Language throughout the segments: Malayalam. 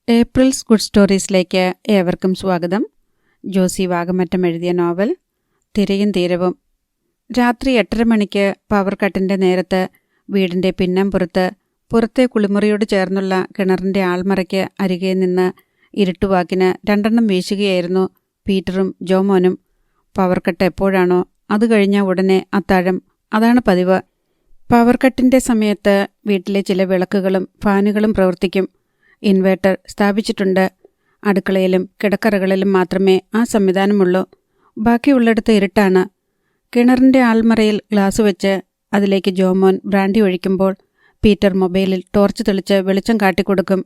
ഏപ്രിൽസ് ഗുഡ് സ്റ്റോറീസിലേക്ക് ഏവർക്കും സ്വാഗതം. ജോസി വാഗമറ്റം എഴുതിയ നോവൽ തിരയും തീരവും. രാത്രി 8:30 മണിക്ക് പവർ കട്ടിൻ്റെ നേരത്ത് വീടിൻ്റെ പുറത്തെ കുളിമുറിയോട് ചേർന്നുള്ള കിണറിൻ്റെ ആൾമറയ്ക്ക് അരികെ നിന്ന് ഇരുട്ടുവാക്കിന് 2 വീശുകയായിരുന്നു പീറ്ററും ജോമോനും. പവർ കട്ട് എപ്പോഴാണോ അത് കഴിഞ്ഞ ഉടനെ അത്താഴം. അതാണ് പതിവ്. പവർ കട്ടിൻ്റെ സമയത്ത് വീട്ടിലെ ചില വിളക്കുകളും ഫാനുകളും പ്രവർത്തിക്കും. ഇൻവേർട്ടർ സ്ഥാപിച്ചിട്ടുണ്ട്. അടുക്കളയിലും കിടക്കറകളിലും മാത്രമേ ആ സംവിധാനമുള്ളൂ. ബാക്കിയുള്ളിടത്ത് ഇരുട്ടാണ്. കിണറിൻ്റെ ആൾമറയിൽ ഗ്ലാസ് വെച്ച് അതിലേക്ക് ജോമോൻ ബ്രാൻഡി ഒഴിക്കുമ്പോൾ പീറ്റർ മൊബൈലിൽ ടോർച്ച് തെളിച്ച് വെളിച്ചം കാട്ടിക്കൊടുക്കും.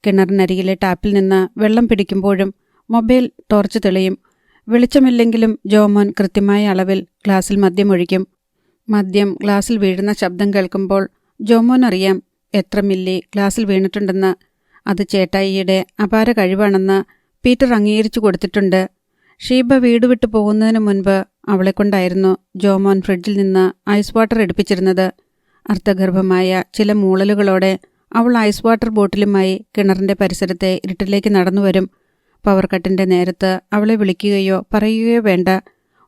കിണറിനരികിലെ ടാപ്പിൽ നിന്ന് വെള്ളം പിടിക്കുമ്പോഴും മൊബൈൽ ടോർച്ച് തെളിയും. വെളിച്ചമില്ലെങ്കിലും ജോമോൻ കൃത്യമായ അളവിൽ ഗ്ലാസ്സിൽ മദ്യം ഒഴിക്കും. മദ്യം ഗ്ലാസ്സിൽ വീഴുന്ന ശബ്ദം കേൾക്കുമ്പോൾ ജോമോൻ അറിയാം എത്ര മില്ലി ഗ്ലാസ്സിൽ വീണിട്ടുണ്ടെന്ന്. അത് ചേട്ടായിയുടെ അപാര കഴിവാണെന്ന് പീറ്റർ അംഗീകരിച്ചു കൊടുത്തിട്ടുണ്ട്. ഷീബ വീട് വിട്ടു പോകുന്നതിന് മുൻപ് അവളെക്കൊണ്ടായിരുന്നു ജോമോൻ ഫ്രിഡ്ജിൽ നിന്ന് ഐസ് വാട്ടർ എടുപ്പിച്ചിരുന്നത്. അർത്ഥഗർഭമായ ചില മൂളലുകളോടെ അവൾ ഐസ് വാട്ടർ ബോട്ടിലുമായി കിണറിൻ്റെ പരിസരത്തെ ഇരുട്ടിലേക്ക് നടന്നുവരും. പവർ കട്ടിൻ്റെ നേരത്ത് അവളെ വിളിക്കുകയോ പറയുകയോ വേണ്ട.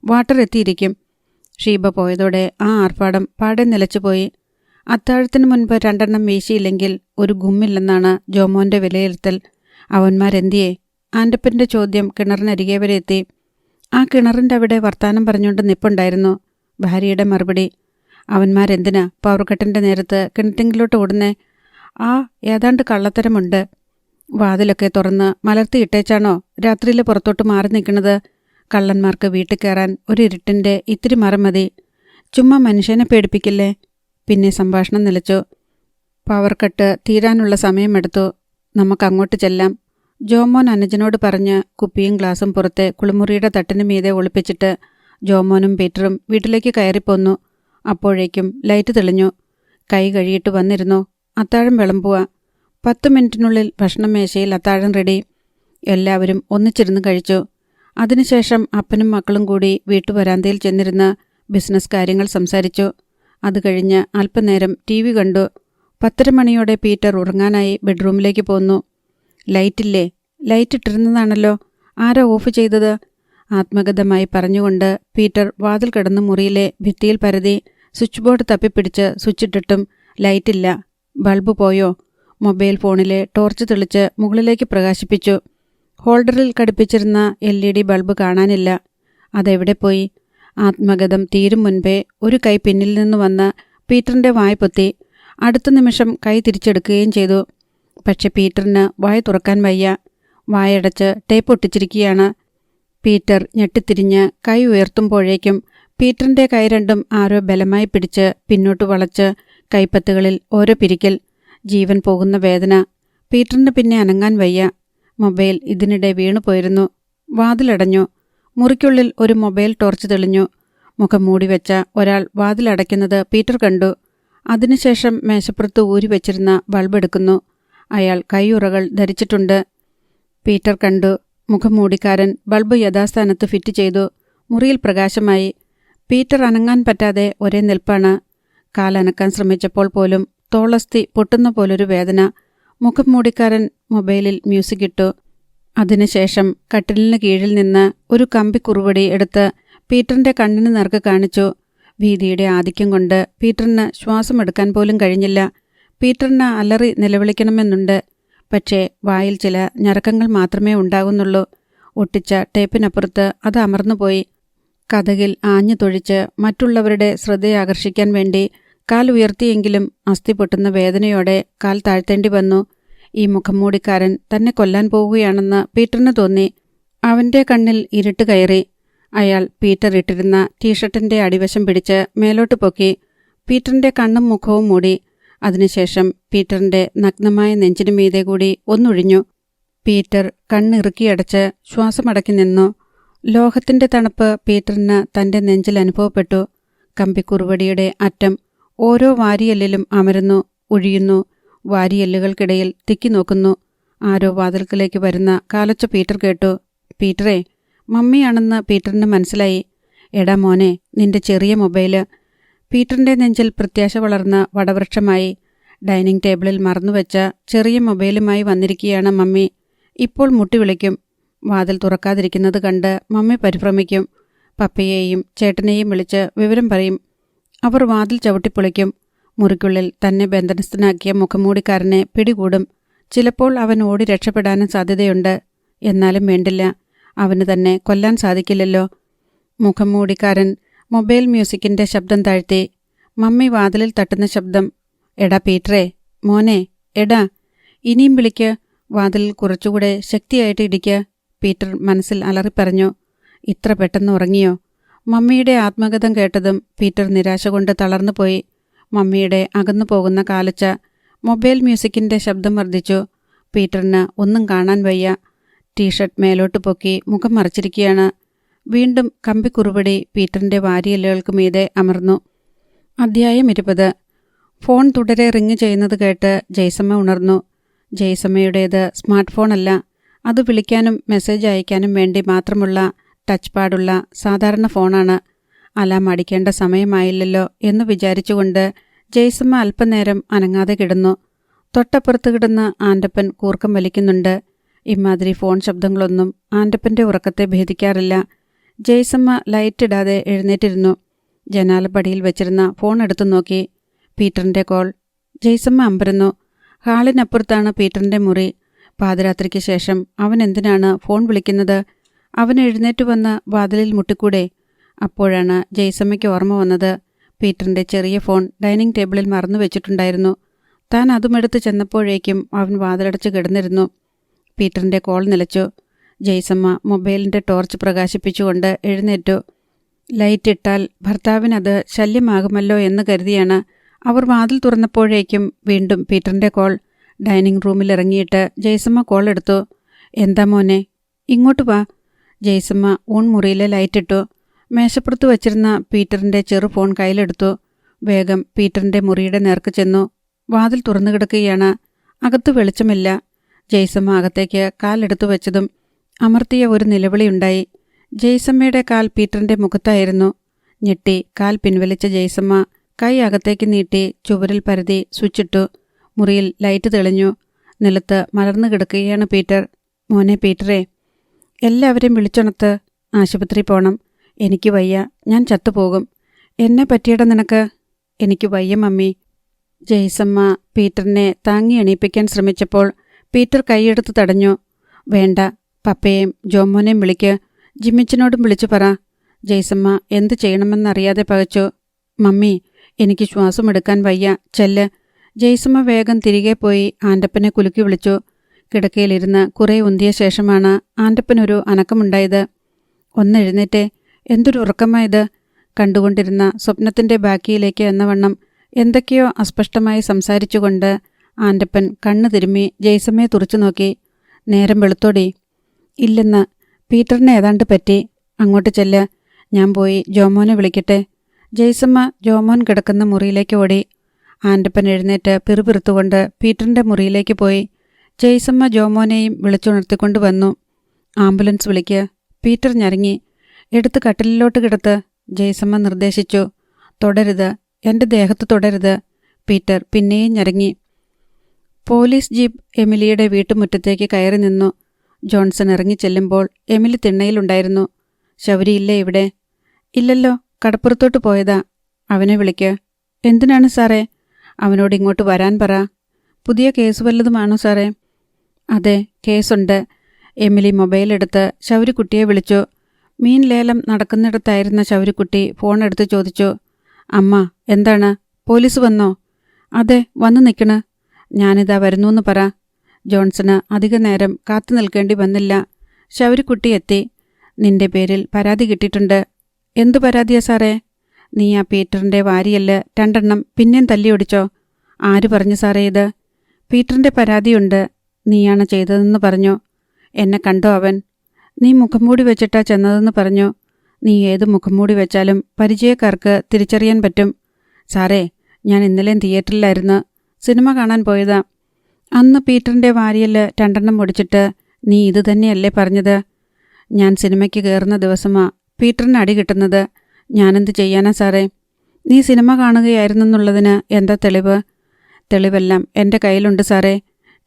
വാട്ടർ എത്തിയിരിക്കും. ഷീബ പോയതോടെ ആ ആർഭാടം പാടെ നിലച്ചുപോയി. അത്താഴത്തിന് മുൻപ് 2 വീശിയില്ലെങ്കിൽ ഒരു ഗുമ്മില്ലെന്നാണ് ജോമോൻ്റെ വിലയിരുത്തൽ. അവന്മാരെന്തിയേ? ആൻ്റപ്പൻ്റെ ചോദ്യം കിണറിനരികെ വരെ എത്തി. ആ കിണറിൻ്റെ അവിടെ വർത്താനം പറഞ്ഞുകൊണ്ട് നിപ്പുണ്ടായിരുന്നു. ഭാര്യയുടെ മറുപടി: അവന്മാരെന്തിനാ പവർ കട്ടിൻ്റെ നേരത്ത് കിണറ്റിങ്കിലോട്ട് ഓടുന്നേ? ഏതാണ്ട് കള്ളത്തരമുണ്ട്. വാതിലൊക്കെ തുറന്ന് മലർത്തിയിട്ടേച്ചാണോ രാത്രിയിൽ പുറത്തോട്ട് മാറി നിൽക്കുന്നത്? കള്ളന്മാർക്ക് വീട്ടിൽ കയറാൻ ഒരു ഇരുട്ടിൻ്റെ ഇത്തിരി മറ മതി. ചുമ്മാ മനുഷ്യനെ പേടിപ്പിക്കില്ലേ? പിന്നെ സംഭാഷണം നിലച്ചു. പവർ കട്ട് തീരാനുള്ള സമയമെടുത്തു. നമുക്കങ്ങോട്ട് ചെല്ലാം. ജോമോൻ അനുജനോട് പറഞ്ഞ് കുപ്പിയും ഗ്ലാസും പുറത്തെ കുളിമുറിയുടെ തട്ടിന് മീതെ ഒളിപ്പിച്ചിട്ട് ജോമോനും പീറ്ററും വീട്ടിലേക്ക് കയറിപ്പോന്നു. അപ്പോഴേക്കും ലൈറ്റ് തെളിഞ്ഞു. കൈ കഴുകിയിട്ട് വന്നിരുന്നു. അത്താഴം വിളമ്പുക. 10 മിനിറ്റിനുള്ളിൽ ഭക്ഷണമേശയിൽ അത്താഴം റെഡി. എല്ലാവരും ഒന്നിച്ചിരുന്ന് കഴിച്ചു. അതിനുശേഷം അപ്പനും മക്കളും കൂടി വീട്ടുവരാന്തയിൽ ചെന്നിരുന്ന് ബിസിനസ് കാര്യങ്ങൾ സംസാരിച്ചു. അത് കഴിഞ്ഞ് അല്പനേരം TV കണ്ടു. 10:30 മണിയോടെ പീറ്റർ ഉറങ്ങാനായി ബെഡ്റൂമിലേക്ക് പോന്നു. ലൈറ്റില്ലേ? ലൈറ്റ് ഇട്ടിരുന്നതാണല്ലോ. ആരാ ഓഫ് ചെയ്തത്? ആത്മഗതമായി പറഞ്ഞുകൊണ്ട് പീറ്റർ വാതിൽ കടന്ന് മുറിയിലെ ഭിത്തിയിൽ പരതി സ്വിച്ച് ബോർഡ് തപ്പിപ്പിടിച്ച് സ്വിച്ചിട്ടിട്ടും ലൈറ്റില്ല. ബൾബ് പോയോ? മൊബൈൽ ഫോണിലെ ടോർച്ച് തെളിച്ച് മുകളിലേക്ക് പ്രകാശിപ്പിച്ചു. ഹോൾഡറിൽ ഘടിപ്പിച്ചിരുന്ന LED ബൾബ് കാണാനില്ല. അതെവിടെ പോയി? ആത്മഗതം തീരും മുൻപേ ഒരു കൈ പിന്നിൽ നിന്ന് വന്ന് പീറ്ററിൻ്റെ വായ പൊത്തി. അടുത്ത നിമിഷം കൈ തിരിച്ചെടുക്കുകയും ചെയ്തു. പക്ഷെ പീറ്ററിന് വായ തുറക്കാൻ വയ്യ. വായടച്ച് ടേപ്പ് ഒട്ടിച്ചിരിക്കുകയാണ്. പീറ്റർ ഞെട്ടിത്തിരിഞ്ഞ് കൈ ഉയർത്തുമ്പോഴേക്കും പീറ്ററിൻ്റെ കൈ രണ്ടും ആരോ ബലമായി പിടിച്ച് പിന്നോട്ട് വളച്ച് കൈപ്പത്തുകളിൽ ഓരോ പിരിക്കൽ. ജീവൻ പോകുന്ന വേദന. പീറ്ററിന് പിന്നെ അനങ്ങാൻ വയ്യ. മൊബൈൽ ഇതിനിടെ വീണുപോയിരുന്നു. വാതിലടഞ്ഞു. മുറിക്കുള്ളിൽ ഒരു മൊബൈൽ ടോർച്ച് തെളിഞ്ഞു. മുഖം മൂടിവെച്ച ഒരാൾ വാതിലടയ്ക്കുന്നത് പീറ്റർ കണ്ടു. അതിനുശേഷം മേശപ്പുറത്ത് ഊരിവെച്ചിരുന്ന ബൾബ് എടുക്കുന്നു. അയാൾ കൈയുറകൾ ധരിച്ചിട്ടുണ്ട്. പീറ്റർ കണ്ടു. മുഖം മൂടിക്കാരൻ ബൾബ് യഥാസ്ഥാനത്ത് ഫിറ്റ് ചെയ്തു. മുറിയിൽ പ്രകാശമായി. പീറ്റർ അനങ്ങാൻ പറ്റാതെ ഒരേ നിൽപ്പാണ്. കാലനക്കാൻ ശ്രമിച്ചപ്പോൾ പോലും തോളസ്ഥി പൊട്ടുന്ന പോലൊരു വേദന. മുഖം മൂടിക്കാരൻ മൊബൈലിൽ മ്യൂസിക് ഇട്ടു. അതിനുശേഷം കട്ടിലിന് കീഴിൽ നിന്ന് ഒരു കമ്പി കുറുവടി എടുത്ത് പീറ്ററിൻ്റെ കണ്ണിന് നേർക്ക് കാണിച്ചു. ഭീതിയുടെ ആധിക്യം കൊണ്ട് പീറ്ററിന് ശ്വാസമെടുക്കാൻ പോലും കഴിഞ്ഞില്ല. പീറ്ററിന് അലറി നിലവിളിക്കണമെന്നുണ്ട്. പക്ഷേ വായിൽ ചില ഞരക്കങ്ങൾ മാത്രമേ ഉണ്ടാകുന്നുള്ളൂ. ഒട്ടിച്ച ടേപ്പിനപ്പുറത്ത് അത് അമർന്നുപോയി. കതകിൽ ആഞ്ഞു തൊഴിച്ച് മറ്റുള്ളവരുടെ ശ്രദ്ധയാകർഷിക്കാൻ വേണ്ടി കാൽ ഉയർത്തിയെങ്കിലും അസ്ഥി പൊട്ടുന്ന വേദനയോടെ കാൽ താഴ്ത്തേണ്ടി വന്നു. ഈ മുഖംമൂടിക്കാരൻ തന്നെ കൊല്ലാൻ പോവുകയാണെന്ന് പീറ്ററിന് തോന്നി. അവൻ്റെ കണ്ണിൽ ഇരുട്ട് കയറി. അയാൾ പീറ്റർ ഇട്ടിരുന്ന ടീഷർട്ടിൻ്റെ അടിവശം പിടിച്ച് മേലോട്ട് പൊക്കി. പീറ്ററിൻ്റെ കണ്ണും മുഖവും മൂടി. അതിനുശേഷം പീറ്ററിൻ്റെ നഗ്നമായ നെഞ്ചിനു മീതെ കൂടി ഒന്നൊഴിഞ്ഞു. പീറ്റർ കണ്ണിറുക്കിയടച്ച് ശ്വാസമടക്കി നിന്നു. ലോഹത്തിൻ്റെ തണുപ്പ് പീറ്ററിന് തൻ്റെ നെഞ്ചിൽ അനുഭവപ്പെട്ടു. കമ്പിക്കുറുവടിയുടെ അറ്റം ഓരോ വാരിയെല്ലിലും അമരുന്നു, ഒഴിയുന്നു. വാരിയെല്ലുകൾക്കിടയിൽ തിക്കി നോക്കുന്നു. ആരോ വാതിൽക്കലേക്ക് വരുന്ന കാലൊച്ച പീറ്റർ കേട്ടു. പീറ്ററേ! മമ്മിയാണെന്ന് പീറ്ററിന് മനസ്സിലായി. എടാ മോനെ, നിന്റെ ചെറിയ മൊബൈല്. പീറ്ററിൻ്റെ നെഞ്ചിൽ പ്രത്യാശ വളർന്ന വടവൃക്ഷമായി. ഡൈനിങ് ടേബിളിൽ മറന്നുവെച്ച ചെറിയ മൊബൈലുമായി വന്നിരിക്കുകയാണ് മമ്മി. ഇപ്പോൾ മുട്ടി വിളിക്കും. വാതിൽ തുറക്കാതിരിക്കുന്നത് കണ്ട് മമ്മി പരിഭ്രമിക്കും. പപ്പയെയും ചേട്ടനെയും വിളിച്ച് വിവരം പറയും. അവർ വാതിൽ ചവിട്ടിപ്പൊളിക്കും. മുറിക്കുള്ളിൽ തന്നെ ബന്ധനസ്ഥനാക്കിയ മുഖംമൂടിക്കാരനെ പിടികൂടും. ചിലപ്പോൾ അവൻ ഓടി രക്ഷപ്പെടാനും സാധ്യതയുണ്ട്. എന്നാലും വേണ്ടില്ല, അവന് തന്നെ കൊല്ലാൻ സാധിക്കില്ലല്ലോ. മുഖംമൂടിക്കാരൻ മൊബൈൽ മ്യൂസിക്കിൻ്റെ ശബ്ദം താഴ്ത്തി. മമ്മി വാതിലിൽ തട്ടുന്ന ശബ്ദം. എടാ പീറ്ററേ, മോനെ, എടാ, ഇനിയും വിളിക്ക്. വാതിലിൽ കുറച്ചുകൂടെ ശക്തിയായിട്ട് ഇടിക്ക്. പീറ്റർ മനസ്സിൽ അലറിപ്പറഞ്ഞു. ഇത്ര പെട്ടെന്ന് ഉറങ്ങിയോ? മമ്മിയുടെ ആത്മഗതം കേട്ടതും പീറ്റർ നിരാശ കൊണ്ട് തളർന്നുപോയി. മമ്മിയുടെ അകന്നു പോകുന്ന കാലച്ച മൊബൈൽ മ്യൂസിക്കിൻ്റെ ശബ്ദം വർദ്ധിച്ചു. പീറ്ററിന് ഒന്നും കാണാൻ വയ്യ. ടീഷർട്ട് മേലോട്ട് പൊക്കി മുഖം മറച്ചിരിക്കുകയാണ്. വീണ്ടും കമ്പിക്കുറുപടി പീറ്ററിൻ്റെ വാരിയെല്ലുകൾക്ക് മീതെ അമർന്നു. അധ്യായം 20. ഫോൺ തുടരെ റിങ് ചെയ്യുന്നത് കേട്ട് ജയ്സമ്മ ഉണർന്നു. ജയ്സമ്മയുടേത് സ്മാർട്ട് ഫോണല്ല. അത് വിളിക്കാനും മെസ്സേജ് അയക്കാനും വേണ്ടി മാത്രമുള്ള ടച്ച് പാഡുള്ള സാധാരണ ഫോണാണ്. അലാം അടിക്കേണ്ട സമയമായില്ലല്ലോ എന്ന് വിചാരിച്ചുകൊണ്ട് ജയ്സമ്മ അല്പനേരം അനങ്ങാതെ കിടന്നു. തൊട്ടപ്പുറത്ത് കിടന്ന് ആൻ്റപ്പൻ കൂർക്കം വലിക്കുന്നുണ്ട്. ഇമാതിരി ഫോൺ ശബ്ദങ്ങളൊന്നും ആൻ്റപ്പൻ്റെ ഉറക്കത്തെ ഭേദിക്കാറില്ല. ജയ്സമ്മ ലൈറ്റ് ഇടാതെ എഴുന്നേറ്റിരുന്നു. ജനാലപ്പടിയിൽ വെച്ചിരുന്ന ഫോൺ എടുത്തു നോക്കി. പീറ്ററിൻ്റെ കോൾ. ജയ്സമ്മ അമ്പരന്നു. ഹാളിനപ്പുറത്താണ് പീറ്ററിൻ്റെ മുറി. പാതിരാത്രിക്ക് ശേഷം അവൻ എന്തിനാണ് ഫോൺ വിളിക്കുന്നത്? അവൻ എഴുന്നേറ്റ് വന്ന് വാതിലിൽ മുട്ടിക്കൂടെ? അപ്പോഴാണ് ജയ്സമ്മയ്ക്ക് ഓർമ്മ വന്നത്. പീറ്ററിൻ്റെ ചെറിയ ഫോൺ ഡൈനിങ് ടേബിളിൽ മറന്നു വെച്ചിട്ടുണ്ടായിരുന്നു. താൻ അതുമെടുത്ത് ചെന്നപ്പോഴേക്കും അവൻ വാതിലടച്ച് കിടന്നിരുന്നു. പീറ്ററിൻ്റെ കോൾ നിലച്ചു. ജയ്സമ്മ മൊബൈലിൻ്റെ ടോർച്ച് പ്രകാശിപ്പിച്ചുകൊണ്ട് എഴുന്നേറ്റു. ലൈറ്റ് ഇട്ടാൽ ഭർത്താവിനത് ശല്യമാകുമല്ലോ എന്ന് കരുതിയാണ് അവർ വാതിൽ തുറന്നപ്പോഴേക്കും വീണ്ടും പീറ്ററിൻ്റെ കോൾ. ഡൈനിങ് റൂമിലിറങ്ങിയിട്ട് ജയ്സമ്മ കോൾ എടുത്തു. എന്താ മോനെ, ഇങ്ങോട്ട് വാ. ജയ്സമ്മ ഊൺമുറിയിലെ ലൈറ്റിട്ടു. മേശപ്പുറത്ത് വച്ചിരുന്ന പീറ്ററിൻ്റെ ചെറു ഫോൺ കയ്യിലെടുത്തു. വേഗം പീറ്ററിൻ്റെ മുറിയുടെ നേർക്ക് ചെന്നു. വാതിൽ തുറന്നു കിടക്കുകയാണ്. അകത്ത് വെളിച്ചമില്ല. ജയ്സമ്മ അകത്തേക്ക് കാലെടുത്തു വെച്ചതും അമർത്തിയ ഒരു നിലവിളിയുണ്ടായി. ജയ്സമ്മയുടെ കാൽ പീറ്ററിൻ്റെ മുഖത്തായിരുന്നു. ഞെട്ടി കാൽ പിൻവലിച്ച ജയ്സമ്മ കൈ അകത്തേക്ക് നീട്ടി ചുവരിൽ പരതി സ്വിച്ചിട്ടു. മുറിയിൽ ലൈറ്റ് തെളിഞ്ഞു. നിലത്ത് മലർന്നു കിടക്കുകയാണ് പീറ്റർ. മോനെ പീറ്ററേ, എല്ലാവരെയും വിളിച്ചുണർത്ത്. ആശുപത്രി പോണം. എനിക്ക് വയ്യ, ഞാൻ ചത്തുപോകും. എന്നെ പറ്റിയിട നിനക്ക്? എനിക്ക് വയ്യ മമ്മി. ജയ്സമ്മ പീറ്ററിനെ താങ്ങി എണീപ്പിക്കാൻ ശ്രമിച്ചപ്പോൾ പീറ്റർ കൈയെടുത്ത് തടഞ്ഞു. വേണ്ട, പപ്പയെയും ജോമോനെയും വിളിക്ക്. ജിമ്മിച്ചനോടും വിളിച്ചു പറ. ജയ്സമ്മ എന്ത് ചെയ്യണമെന്നറിയാതെ പകച്ചു. മമ്മി, എനിക്ക് ശ്വാസമെടുക്കാൻ വയ്യ, ചെല്ല്. ജയ്സമ്മ വേഗം തിരികെ പോയി ആൻ്റപ്പനെ കുലുക്കി വിളിച്ചു. കിടക്കയിലിരുന്ന് കുറേ ഉന്തിയ ശേഷമാണ് ആൻ്റപ്പനൊരു അനക്കമുണ്ടായത്. ഒന്നെഴുന്നേറ്റേ, എന്തൊരു ഉറക്കമായത്. കണ്ടുകൊണ്ടിരുന്ന സ്വപ്നത്തിൻ്റെ ബാക്കിയിലേക്ക് എന്നവണ്ണം എന്തൊക്കെയോ അസ്പഷ്ടമായി സംസാരിച്ചുകൊണ്ട് ആൻ്റപ്പൻ കണ്ണു തിരുമ്മി ജയ്സമ്മയെ തുറച്ചു നോക്കി. നേരം വെളുത്തോടി. ഇല്ലെന്ന്. പീറ്ററിന് ഏതാണ്ട് പറ്റി. അങ്ങോട്ട് ചെല്ല്. ഞാൻ പോയി ജോമോനെ വിളിക്കട്ടെ. ജയ്സമ്മ ജോമോൻ കിടക്കുന്ന മുറിയിലേക്ക് ഓടി. ആൻ്റപ്പൻ എഴുന്നേറ്റ് പിറുപിറുത്തുകൊണ്ട് പീറ്ററിൻ്റെ മുറിയിലേക്ക് പോയി. ജയ്സമ്മ ജോമോനെയും വിളിച്ചുണർത്തിക്കൊണ്ട് വന്നു. ആംബുലൻസ് വിളിക്ക്. പീറ്റർ ഞരങ്ങി. എടുത്ത് കട്ടിലിലോട്ട് കിടത്ത്, ജയ്സമ്മ നിർദ്ദേശിച്ചു. തുടരുത്, എൻ്റെ ദേഹത്ത് തുടരുത്. പീറ്റർ പിന്നെയും ഞരങ്ങി. പോലീസ് ജീപ്പ് എമിലിയുടെ വീട്ടുമുറ്റത്തേക്ക് കയറി നിന്നു. Johnson ഇറങ്ങിച്ചെല്ലുമ്പോൾ Emily തിണ്ണയിലുണ്ടായിരുന്നു. ശൗരിയില്ലേ ഇവിടെ? ഇല്ലല്ലോ, കടപ്പുറത്തോട്ട് പോയതാ. അവനെ വിളിക്ക്. എന്തിനാണ് സാറേ? അവനോട് ഇങ്ങോട്ട് വരാൻ പറ. പുതിയ കേസ് വല്ലതുമാണോ സാറേ? അതെ, കേസുണ്ട്. എമിലി മൊബൈലെടുത്ത് ശൗരിക്കുട്ടിയെ വിളിച്ചു. മീൻ ലേലം നടക്കുന്നിടത്തായിരുന്ന ശൗരിക്കുട്ടി ഫോൺ എടുത്ത് ചോദിച്ചു. അമ്മ, എന്താണ്? പോലീസ് വന്നോ? അതെ, വന്നു നിൽക്കണ്. ഞാനിതാ വരുന്നൂന്ന് പറ. ജോൺസണ് അധിക നേരം കാത്തു നിൽക്കേണ്ടി വന്നില്ല. ശൗരിക്കുട്ടി എത്തി. നിന്റെ പേരിൽ പരാതി കിട്ടിയിട്ടുണ്ട്. എന്തു പരാതിയാ സാറേ? നീ ആ പീറ്ററിൻ്റെ വാരിയല്ല് 2 എണ്ണം പിന്നെയും തല്ലിയൊടിച്ചോ? ആര് പറഞ്ഞു സാറേ ഇത്? പീറ്ററിൻ്റെ പരാതിയുണ്ട്. നീയാണ് ചെയ്തതെന്ന് പറഞ്ഞു. എന്നെ കണ്ടോ അവൻ? നീ മുഖംമൂടി വെച്ചിട്ടാ ചെന്നതെന്ന് പറഞ്ഞു. നീ ഏത് മുഖംമൂടി വെച്ചാലും പരിചയക്കാർക്ക് തിരിച്ചറിയാൻ പറ്റും. സാറേ, ഞാൻ ഇന്നലെയും തിയേറ്ററിലായിരുന്നു. സിനിമ കാണാൻ പോയതാ. അന്ന് പീറ്ററിൻ്റെ വാരിയല്ല് 2 എണ്ണം ഒടിച്ചിട്ട് നീ ഇത് തന്നെയല്ലേ പറഞ്ഞത്? ഞാൻ സിനിമയ്ക്ക് കയറുന്ന ദിവസമാ പീറ്ററിന് അടി കിട്ടുന്നത്. ഞാനെന്ത് ചെയ്യാനാ സാറേ? നീ സിനിമ കാണുകയായിരുന്നെന്നുള്ളതിന് എന്താ തെളിവ്? തെളിവെല്ലാം എൻ്റെ കയ്യിലുണ്ട് സാറേ.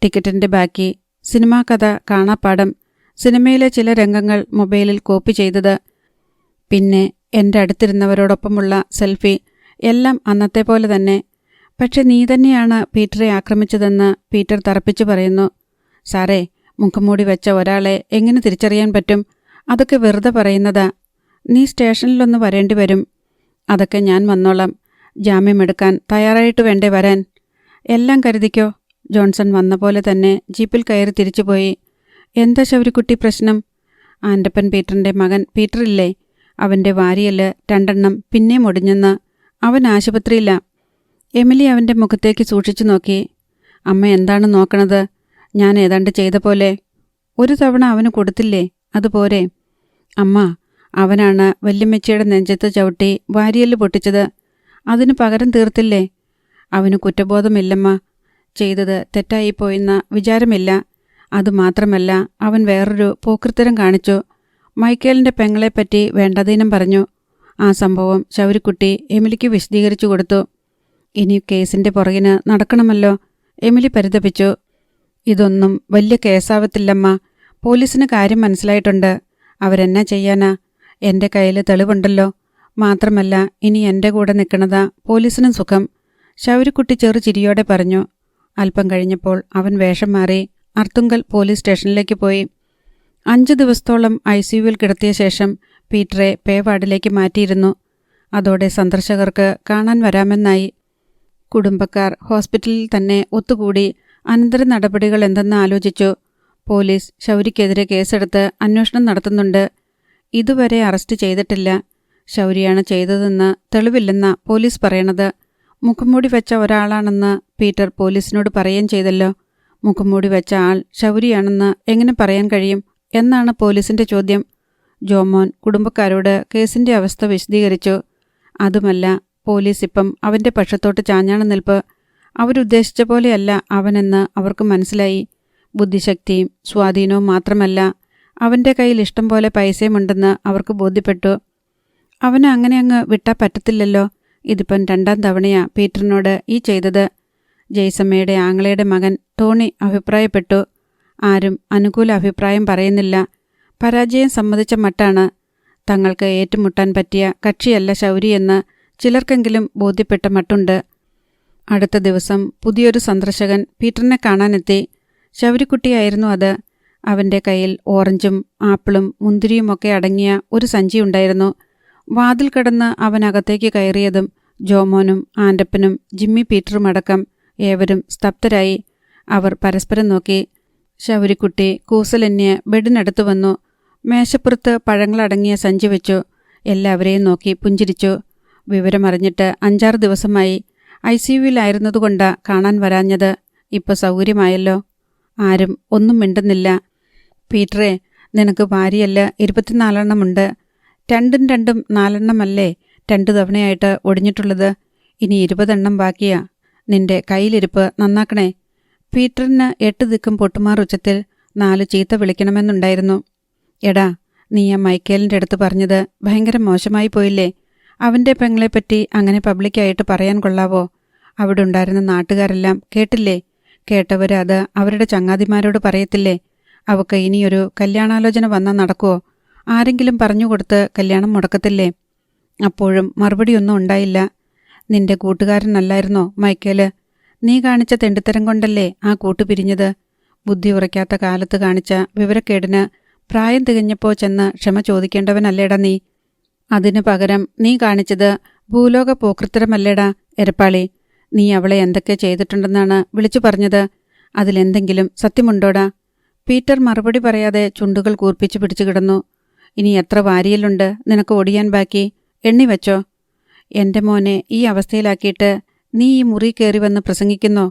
ടിക്കറ്റിൻ്റെ ബാക്കി, സിനിമാ കഥ കാണാപ്പാടം, സിനിമയിലെ ചില രംഗങ്ങൾ മൊബൈലിൽ കോപ്പി ചെയ്തത്, പിന്നെ എൻ്റെ അടുത്തിരുന്നവരോടൊപ്പമുള്ള സെൽഫി, എല്ലാം അന്നത്തെ പോലെ തന്നെ. പക്ഷെ നീ തന്നെയാണ് പീറ്ററെ ആക്രമിച്ചതെന്ന് പീറ്റർ തറപ്പിച്ചു പറയുന്നു. സാറേ, മുഖംമൂടി വെച്ച ഒരാളെ എങ്ങനെ തിരിച്ചറിയാൻ പറ്റും? അതൊക്കെ വെറുതെ പറയുന്നതാ. നീ സ്റ്റേഷനിലൊന്ന് വരേണ്ടി വരും. അതൊക്കെ ഞാൻ വന്നോളാം. ജാമ്യമെടുക്കാൻ തയ്യാറായിട്ട് വേണ്ടേ വരാൻ? എല്ലാം കരുതിക്കോ. ജോൺസൺ വന്ന പോലെ തന്നെ ജീപ്പിൽ കയറി തിരിച്ചുപോയി. എന്താ ശൗരിക്കുട്ടി പ്രശ്നം? ആൻ്റപ്പൻ പീറ്ററിൻ്റെ മകൻ പീറ്ററില്ലേ, അവൻ്റെ വാരിയല് 2 പിന്നെയും ഒടിഞ്ഞെന്ന്. അവൻ ആശുപത്രിയില്ല. എമിലി അവൻ്റെ മുഖത്തേക്ക് സൂക്ഷിച്ചു നോക്കി. അമ്മ എന്താണ് നോക്കണത്? ഞാൻ ഏതാണ്ട് ചെയ്ത പോലെ. ഒരു തവണ അവന് കൊടുത്തില്ലേ, അതുപോരെ? അമ്മ, അവനാണ് വല്യമ്മച്ചിയുടെ നെഞ്ചത്ത് ചവിട്ടി വാരിയല് പൊട്ടിച്ചത്. അതിന് പകരം തീർത്തില്ലേ? അവന് കുറ്റബോധമില്ലമ്മ. ചെയ്തത് തെറ്റായിപ്പോയെന്ന വിചാരമില്ല. അതുമാത്രമല്ല, അവൻ വേറൊരു പോക്കൃത്തരം കാണിച്ചു. മൈക്കേലിൻ്റെ പെങ്ങളെപ്പറ്റി വേണ്ടാതീനം പറഞ്ഞു. ആ സംഭവം ശൗരിക്കുട്ടി എമിലിക്ക് വിശദീകരിച്ചു കൊടുത്തു. ഇനി കേസിൻ്റെ പുറകിന് നടക്കണമല്ലോ. എമിലി പരിതപിച്ചു. ഇതൊന്നും വലിയ കേസാവത്തില്ലമ്മ. പോലീസിന് കാര്യം മനസ്സിലായിട്ടുണ്ട്. അവരെന്നാ ചെയ്യാനാ? എൻ്റെ കയ്യിൽ തെളിവുണ്ടല്ലോ. മാത്രമല്ല, ഇനി എൻ്റെ കൂടെ നിൽക്കണതാ പോലീസിനും സുഖം. ശൗരിക്കുട്ടി ചെറു ചിരിയോടെ പറഞ്ഞു. അല്പം കഴിഞ്ഞപ്പോൾ അവൻ വേഷം മാറി അർത്തുങ്കൽ പോലീസ് സ്റ്റേഷനിലേക്ക് പോയി. 5 ദിവസത്തോളം ICUവിൽ കിടത്തിയ ശേഷം പീറ്ററെ പേ വാർഡിലേക്ക് മാറ്റിയിരുന്നു. അതോടെ സന്ദർശകർക്ക് കാണാൻ വരാമെന്നായി. കുടുംബക്കാർ ഹോസ്പിറ്റലിൽ തന്നെ ഒത്തുകൂടി അനന്തര നടപടികൾ എന്തെന്ന് ആലോചിച്ചു. പോലീസ് ശൗരിക്കെതിരെ കേസെടുത്ത് അന്വേഷണം നടത്തുന്നുണ്ട്. ഇതുവരെ അറസ്റ്റ് ചെയ്തിട്ടില്ല. ശൗരിയാണ് ചെയ്തതെന്ന് തെളിവില്ലെന്ന പോലീസ് പറയണത്. മുഖംമൂടി വെച്ച ഒരാളാണെന്ന് പീറ്റർ പോലീസിനോട് പറയുകയും ചെയ്തല്ലോ. മുഖംമൂടി വെച്ച ആൾ ശൗരിയാണെന്ന് എങ്ങനെ പറയാൻ കഴിയും എന്നാണ് പോലീസിന്റെ ചോദ്യം. ജോമോൻ കുടുംബക്കാരോട് കേസിന്റെ അവസ്ഥ വിശദീകരിച്ചു. അതുമല്ല, പോലീസ് ഇപ്പം അവൻ്റെ പക്ഷത്തോട്ട് ചാഞ്ഞാണ് നിൽപ്പ്. അവരുദ്ദേശിച്ച പോലെയല്ല അവനെന്ന് അവർക്ക് മനസ്സിലായി. ബുദ്ധിശക്തിയും സ്വാധീനവും മാത്രമല്ല, അവൻ്റെ കയ്യിൽ ഇഷ്ടം പോലെ പൈസയുമുണ്ടെന്ന് അവർക്ക് ബോധ്യപ്പെട്ടു. അവന് അങ്ങനെ അങ്ങ് വിട്ടാൽ പറ്റത്തില്ലല്ലോ. ഇതിപ്പം 2ാം തവണയാ പീറ്ററിനോട് ഈ ചെയ്തത്. ജെയ്സമ്മയുടെ ആങ്ങളയുടെ മകൻ ടോണി അഭിപ്രായപ്പെട്ടു. ആരും അനുകൂല അഭിപ്രായം പറയുന്നില്ല. പരാജയം സമ്മതിച്ച മട്ടാണ്. തങ്ങൾക്ക് ഏറ്റുമുട്ടാൻ പറ്റിയ കക്ഷിയല്ല ശൗരിയെന്ന് ചിലർക്കെങ്കിലും ബോധ്യപ്പെട്ട മട്ടുണ്ട്. അടുത്ത ദിവസം പുതിയൊരു സന്ദർശകൻ പീറ്ററിനെ കാണാനെത്തി. ശൗരിക്കുട്ടിയായിരുന്നു അത്. അവൻ്റെ കയ്യിൽ ഓറഞ്ചും ആപ്പിളും മുന്തിരിയുമൊക്കെ അടങ്ങിയ ഒരു സഞ്ചിയുണ്ടായിരുന്നു. വാതിൽ കടന്ന് അവനകത്തേക്ക് കയറിയതും ജോമോനും ആൻ്റപ്പനും ജിമ്മി പീറ്ററുമടക്കം ഏവരും സ്തബ്ധരായി. അവർ പരസ്പരം നോക്കി. ശൗരിക്കുട്ടി കൂസലന്യെ ബെഡിനടുത്ത് വന്നു. മേശപ്പുറത്ത് പഴങ്ങളടങ്ങിയ സഞ്ചി വെച്ചു. എല്ലാവരെയും നോക്കി പുഞ്ചിരിച്ചു. വിവരമറിഞ്ഞിട്ട് 5-6 ദിവസമായി. ICUവിലായിരുന്നതുകൊണ്ടാ കാണാൻ വരാഞ്ഞത്. ഇപ്പോൾ സൗകര്യമായല്ലോ. ആരും ഒന്നും മിണ്ടുന്നില്ല. പീറ്ററെ, നിനക്ക് വാരിയല്ല 24 2 4 2 തവണയായിട്ട് ഒടിഞ്ഞിട്ടുള്ളത്. ഇനി 20 ബാക്കിയാ. നിന്റെ കയ്യിലിരിപ്പ് നന്നാക്കണേ. പീറ്ററിന് 8 ദിക്കും പൊട്ടുമാർ ഉച്ചത്തിൽ 4 ചീത്ത വിളിക്കണമെന്നുണ്ടായിരുന്നു. എടാ, നീ ആ മൈക്കേലിൻ്റെ അടുത്ത് പറഞ്ഞത് ഭയങ്കര മോശമായി പോയില്ലേ? അവൻ്റെ പെങ്ങളെപ്പറ്റി അങ്ങനെ പബ്ലിക്കായിട്ട് പറയാൻ കൊള്ളാവോ? അവിടെ ഉണ്ടായിരുന്ന നാട്ടുകാരെല്ലാം കേട്ടില്ലേ? കേട്ടവർ അത് അവരുടെ ചങ്ങാതിമാരോട് പറയത്തില്ലേ? അവക്ക് ഇനിയൊരു കല്യാണാലോചന വന്നാൽ നടക്കുവോ? ആരെങ്കിലും പറഞ്ഞുകൊടുത്ത് കല്യാണം മുടക്കത്തില്ലേ? അപ്പോഴും മറുപടിയൊന്നും ഉണ്ടായില്ല. നിന്റെ കൂട്ടുകാരനല്ലായിരുന്നോ മൈക്കേല്? നീ കാണിച്ച തെണ്ടിത്തരം കൊണ്ടല്ലേ ആ കൂട്ടു പിരിഞ്ഞത്? ബുദ്ധി ഉറയ്ക്കാത്ത കാലത്ത് കാണിച്ച വിവരക്കേടിന് പ്രായം തികഞ്ഞപ്പോൾ ചെന്ന് ക്ഷമ ചോദിക്കേണ്ടവനല്ലേടാ നീ? അതിനു പകരം നീ കാണിച്ചത് ഭൂലോക പോക്കൃത്തരമല്ലേടാ എരപ്പാളി? നീ അവളെ എന്തൊക്കെ ചെയ്തിട്ടുണ്ടെന്നാണ് വിളിച്ചു പറഞ്ഞത്? അതിലെന്തെങ്കിലും സത്യമുണ്ടോടാ? പീറ്റർ മറുപടി പറയാതെ ചുണ്ടുകൾ കൂർപ്പിച്ചു പിടിച്ചു കിടന്നു. ഇനി എത്ര വാരിയലുണ്ട് നിനക്ക് ഒടിയാൻ ബാക്കി? എണ്ണിവെച്ചോ? എൻ്റെ മോനെ ഈ അവസ്ഥയിലാക്കിയിട്ട് നീ ഈ മുറി കയറി വന്ന് പ്രസംഗിക്കുന്നോ?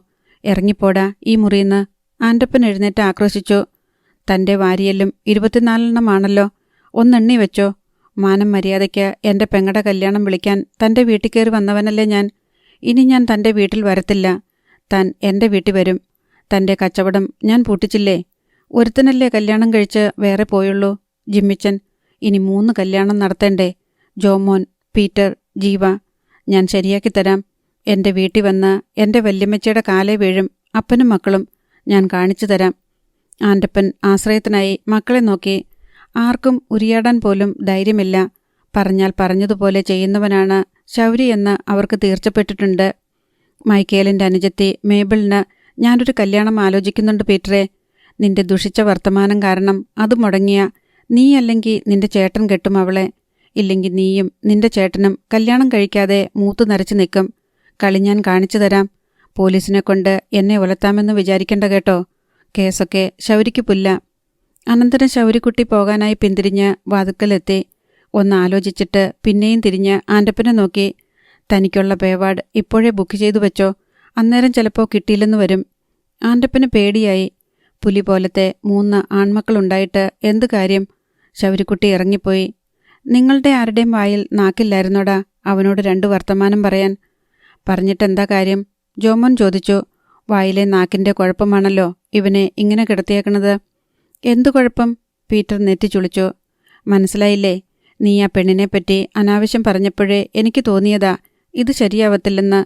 ഇറങ്ങിപ്പോടാ ഈ മുറിന്ന്. ആൻ്റപ്പൻ എഴുന്നേറ്റ് ആക്രോശിച്ചു. തൻ്റെ വാരിയല്ലും 24 ഒന്നെണ്ണി വെച്ചോ. മാനം മര്യാദയ്ക്ക് എൻ്റെ പെങ്ങടെ കല്യാണം വിളിക്കാൻ തൻ്റെ വീട്ടിൽ കയറി വന്നവനല്ലേ ഞാൻ. ഇനി ഞാൻ തൻ്റെ വീട്ടിൽ വരത്തില്ല. താൻ എൻ്റെ വീട്ടിൽ വരും. തൻ്റെ കച്ചവടം ഞാൻ പൂട്ടിച്ചില്ലേ? ഒരുത്തനല്ലേ കല്യാണം കഴിച്ച് വേറെ പോയുള്ളൂ, ജിമ്മിച്ചൻ. ഇനി 3 കല്യാണം നടത്തേണ്ടേ? ജോമോൻ, പീറ്റർ, ജീവ. ഞാൻ ശരിയാക്കി തരാം. എൻ്റെ വീട്ടിൽ വന്ന് എൻ്റെ വല്യമ്മച്ചിയുടെ കാലേ വീഴും അപ്പനും മക്കളും. ഞാൻ കാണിച്ചു തരാം. ആൻ്റപ്പൻ ആശ്രയത്തിനായി മക്കളെ നോക്കി. ആർക്കും ഉരിയാടാൻ പോലും ധൈര്യമില്ല. പറഞ്ഞാൽ പറഞ്ഞതുപോലെ ചെയ്യുന്നവനാണ് ശൗരി എന്ന് അവർക്ക് തീർച്ചപ്പെട്ടിട്ടുണ്ട്. മൈക്കേലിൻ്റെ അനുജത്തി മേബിളിന് ഞാനൊരു കല്യാണം ആലോചിക്കുന്നുണ്ട് പീറ്ററെ. നിന്റെ ദുഷിച്ച വർത്തമാനം കാരണം അത് മുടങ്ങിയ നീ അല്ലെങ്കിൽ നിന്റെ ചേട്ടൻ കെട്ടും അവളെ. ഇല്ലെങ്കിൽ നീയും നിന്റെ ചേട്ടനും കല്യാണം കഴിക്കാതെ മൂത്തു നരച്ചു നിൽക്കും. കളി ഞാൻ കാണിച്ചു തരാം. പോലീസിനെ കൊണ്ട് എന്നെ ഉലത്താമെന്ന് വിചാരിക്കണ്ട കേട്ടോ. കേസൊക്കെ ശൗരിക്ക് പുല്ല. അനന്തരം ശൗരിക്കുട്ടി പോകാനായി പിന്തിരിഞ്ഞ് വാതുക്കലെത്തി. ഒന്ന് ആലോചിച്ചിട്ട് പിന്നെയും തിരിഞ്ഞ് ആൻ്റപ്പനെ നോക്കി. തനിക്കുള്ള പേവാർഡ് ഇപ്പോഴേ ബുക്ക് ചെയ്തു വെച്ചോ, അന്നേരം ചിലപ്പോൾ കിട്ടിയില്ലെന്ന് വരും. ആൻ്റപ്പന് പേടിയായി. പുലി പോലത്തെ 3 ആൺമക്കളുണ്ടായിട്ട് എന്ത് കാര്യം? ശൗരിക്കുട്ടി ഇറങ്ങിപ്പോയി. നിങ്ങളുടെ ആരുടെയും വായിൽ നാക്കില്ലായിരുന്നോടാ അവനോട് 2 വർത്തമാനം പറയാൻ? പറഞ്ഞിട്ടെന്താ കാര്യം? ജോമോൻ ചോദിച്ചു. വായിലെ നാക്കിൻ്റെ കുഴപ്പമാണല്ലോ ഇവനെ ഇങ്ങനെ കിടത്തിയേക്കണത്. എന്തു കുഴപ്പം? പീറ്റർ നെറ്റി ചുളിച്ചു. മനസ്സിലായില്ലേ? നീ ആ പെണ്ണിനെപ്പറ്റി അനാവശ്യം പറഞ്ഞപ്പോഴേ എനിക്ക് തോന്നിയതാ ഇത് ശരിയാവത്തില്ലെന്ന്.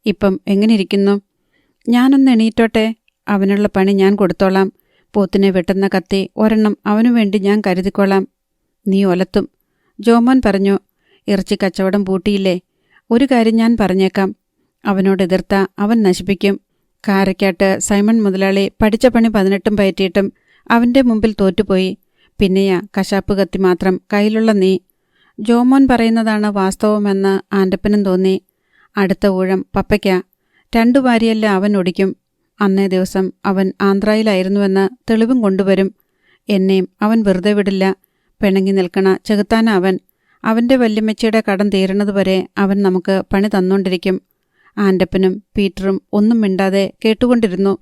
ഇപ്പം എങ്ങനെ ഇരിക്കുന്നു? ഞാനൊന്ന് എണീറ്റോട്ടെ. അവനുള്ള പണി ഞാൻ കൊടുത്തോളാം. പോത്തിനെ വെട്ടുന്ന കത്തി ഒരെണ്ണം അവനു വേണ്ടി ഞാൻ കരുതിക്കോളാം. നീ ഒലത്തും, ജോമോൻ പറഞ്ഞു. ഇറച്ചി കച്ചവടം പൂട്ടിയില്ലേ? ഒരു കാര്യം ഞാൻ പറഞ്ഞേക്കാം. അവനോട് എതിർത്ത അവൻ നശിപ്പിക്കും. കാരക്കാട്ട് സൈമൺ മുതലാളി പഠിച്ച പണി 18 പയറ്റിയിട്ടും അവൻ്റെ മുമ്പിൽ തോറ്റുപോയി. പിന്നെയാ കശാപ്പ് കത്തി മാത്രം കയ്യിലുള്ള നീ. ജോമോൻ പറയുന്നതാണ് വാസ്തവമെന്ന് ആൻ്റപ്പനും തോന്നി. അടുത്ത ഊഴം പപ്പയ്ക്ക. 2 വാരിയല്ല അവൻ ഒടിക്കും. അന്നേ ദിവസം അവൻ ആന്ധ്രയിലായിരുന്നുവെന്ന് തെളിവും കൊണ്ടുവരും. എന്നെയും അവൻ വെറുതെ വിടില്ല. പിണങ്ങി നിൽക്കണ ചെകുത്താന അവൻ. അവൻ്റെ വല്യമ്മച്ചിയുടെ കടം തീരണതുവരെ അവൻ നമുക്ക് പണി തന്നുകൊണ്ടിരിക്കും. ആൻ്റപ്പനും പീറ്ററും ഒന്നും മിണ്ടാതെ കേട്ടുകൊണ്ടിരുന്നു.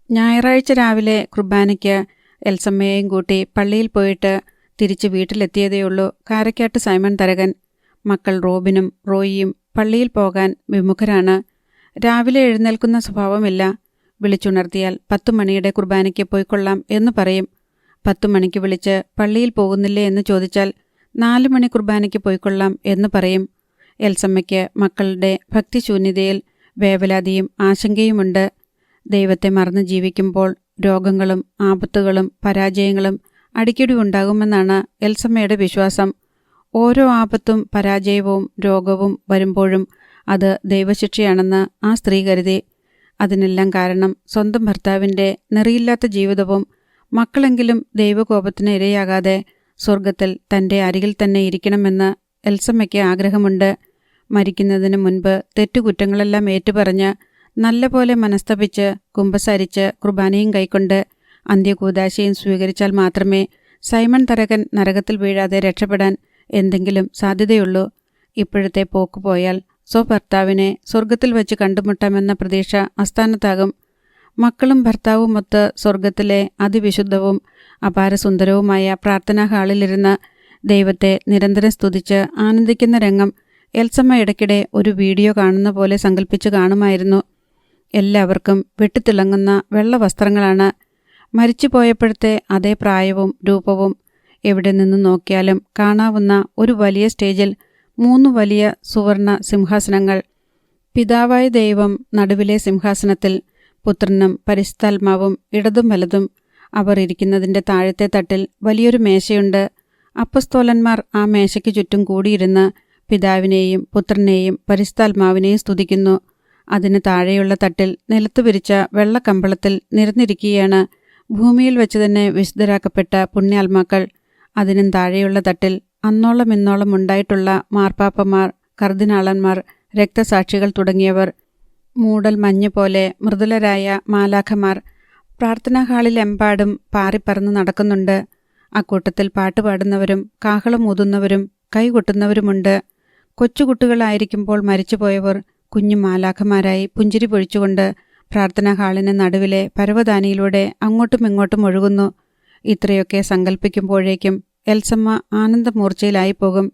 ഞായറാഴ്ച രാവിലെ കുർബാനയ്ക്ക് എൽസമ്മയെയും കൂട്ടി പള്ളിയിൽ പോയിട്ട് തിരിച്ച് വീട്ടിലെത്തിയതേയുള്ളൂ കാരക്കാട്ട് സൈമൺ തരകൻ. മക്കൾ റോബിനും റോയിയും പള്ളിയിൽ പോകാൻ വിമുഖരാണ്. രാവിലെ എഴുന്നേൽക്കുന്ന സ്വഭാവമില്ല. വിളിച്ചുണർത്തിയാൽ 10 മണിയുടെ കുർബാനയ്ക്ക് പോയിക്കൊള്ളാം എന്ന് പറയും. 10 മണിക്ക് വിളിച്ച് പള്ളിയിൽ പോകുന്നില്ലേ എന്ന് ചോദിച്ചാൽ 4 മണി കുർബാനയ്ക്ക് പോയിക്കൊള്ളാം എന്ന് പറയും. എൽസമ്മയ്ക്ക് മക്കളുടെ ഭക്തിശൂന്യതയിൽ വേവലാതിയും ആശങ്കയുമുണ്ട്. ദൈവത്തെ മറന്ന് ജീവിക്കുമ്പോൾ രോഗങ്ങളും ആപത്തുകളും പരാജയങ്ങളും അടിക്കടി ഉണ്ടാകുമെന്നാണ് എൽസമ്മയുടെ വിശ്വാസം. ഓരോ ആപത്തും പരാജയവും രോഗവും വരുമ്പോഴും അത് ദൈവശിക്ഷയാണെന്ന് ആ സ്ത്രീ കരുതി. അതിനെല്ലാം കാരണം സ്വന്തം ഭർത്താവിൻ്റെ നെറിയില്ലാത്ത ജീവിതവും മക്കളെങ്കിലും ദൈവകോപത്തിന് ഇരയാകാതെ സ്വർഗത്തിൽ തൻ്റെ അരികിൽ തന്നെ ഇരിക്കണമെന്ന് എൽസമ്മയ്ക്ക് ആഗ്രഹമുണ്ട്. മരിക്കുന്നതിന് മുൻപ് തെറ്റുകുറ്റങ്ങളെല്ലാം ഏറ്റുപറഞ്ഞ് നല്ലപോലെ മനസ്തപിച്ച് കുമ്പസാരിച്ച് കുർബാനയും കൈക്കൊണ്ട് അന്ത്യകൂദാശയും സ്വീകരിച്ചാൽ മാത്രമേ സൈമൺ തരകൻ നരകത്തിൽ വീഴാതെ രക്ഷപ്പെടാൻ എന്തെങ്കിലും സാധ്യതയുള്ളൂ. ഇപ്പോഴത്തെ പോക്ക് പോയാൽ സ്വഭർത്താവിനെ സ്വർഗത്തിൽ വെച്ച് കണ്ടുമുട്ടാമെന്ന പ്രതീക്ഷ അസ്ഥാനത്താകും. മക്കളും ഭർത്താവുമൊത്ത് സ്വർഗത്തിലെ അതിവിശുദ്ധവും അപാരസുന്ദരവുമായ പ്രാർത്ഥനാ ഹാളിലിരുന്ന് ദൈവത്തെ നിരന്തരം സ്തുതിച്ച് ആനന്ദിക്കുന്ന രംഗം എൽസമ്മ ഇടയ്ക്കിടെ ഒരു വീഡിയോ കാണുന്ന പോലെ സങ്കല്പിച്ച് കാണുമായിരുന്നു. എല്ലാവർക്കും വെട്ടിത്തിളങ്ങുന്ന വെള്ള വസ്ത്രങ്ങളാണ്. മരിച്ചുപോയപ്പോഴത്തെ അതേ പ്രായവും രൂപവും. എവിടെ നിന്ന് നോക്കിയാലും കാണാവുന്ന ഒരു വലിയ സ്റ്റേജിൽ 3 വലിയ സുവർണ സിംഹാസനങ്ങൾ. പിതാവായ ദൈവം നടുവിലെ സിംഹാസനത്തിൽ, പുത്രനും പരിശുദ്ധാത്മാവും ഇടതും വലതും. അവർ ഇരിക്കുന്നതിൻ്റെ താഴത്തെ തട്ടിൽ വലിയൊരു മേശയുണ്ട്. അപ്പസ്തോലന്മാർ ആ മേശയ്ക്ക് ചുറ്റും കൂടിയിരുന്ന് പിതാവിനെയും പുത്രനെയും പരിശുദ്ധാത്മാവിനെയും സ്തുതിക്കുന്നു. അതിന് താഴെയുള്ള തട്ടിൽ നിലത്തു വിരിച്ച വെള്ളക്കമ്പളത്തിൽ നിരന്നിരിക്കുകയാണ് ഭൂമിയിൽ വെച്ച് തന്നെ വിശുദ്ധരാക്കപ്പെട്ട പുണ്യാത്മാക്കൾ. അതിനും താഴെയുള്ള തട്ടിൽ അന്നോളം ഇന്നോളം ഉണ്ടായിട്ടുള്ള മാർപ്പാപ്പമാർ, കർദിനാളന്മാർ, രക്തസാക്ഷികൾ തുടങ്ങിയവർ. മൂടൽ മഞ്ഞ് പോലെ മൃദുലരായ മാലാഖമാർ പ്രാർത്ഥനാ ഹാളിലെമ്പാടും പാറിപ്പറന്ന് നടക്കുന്നുണ്ട്. അക്കൂട്ടത്തിൽ പാട്ടുപാടുന്നവരും കാഹളം ഊതുന്നവരും കൈകൊട്ടുന്നവരുമുണ്ട്. കൊച്ചുകുട്ടികളായിരിക്കുമ്പോൾ മരിച്ചുപോയവർ കുഞ്ഞു മാലാഖമാരായി പുഞ്ചിരി പൊഴിച്ചുകൊണ്ട് പ്രാർത്ഥനാ ഹാളിന് നടുവിലെ പരവതാനിയിലൂടെ അങ്ങോട്ടും ഇങ്ങോട്ടും ഒഴുകുന്നു. ഇത്രയൊക്കെ സങ്കല്പിക്കുമ്പോഴേക്കും എൽസമ്മ ആനന്ദമൂർച്ചയിലായി പോകും.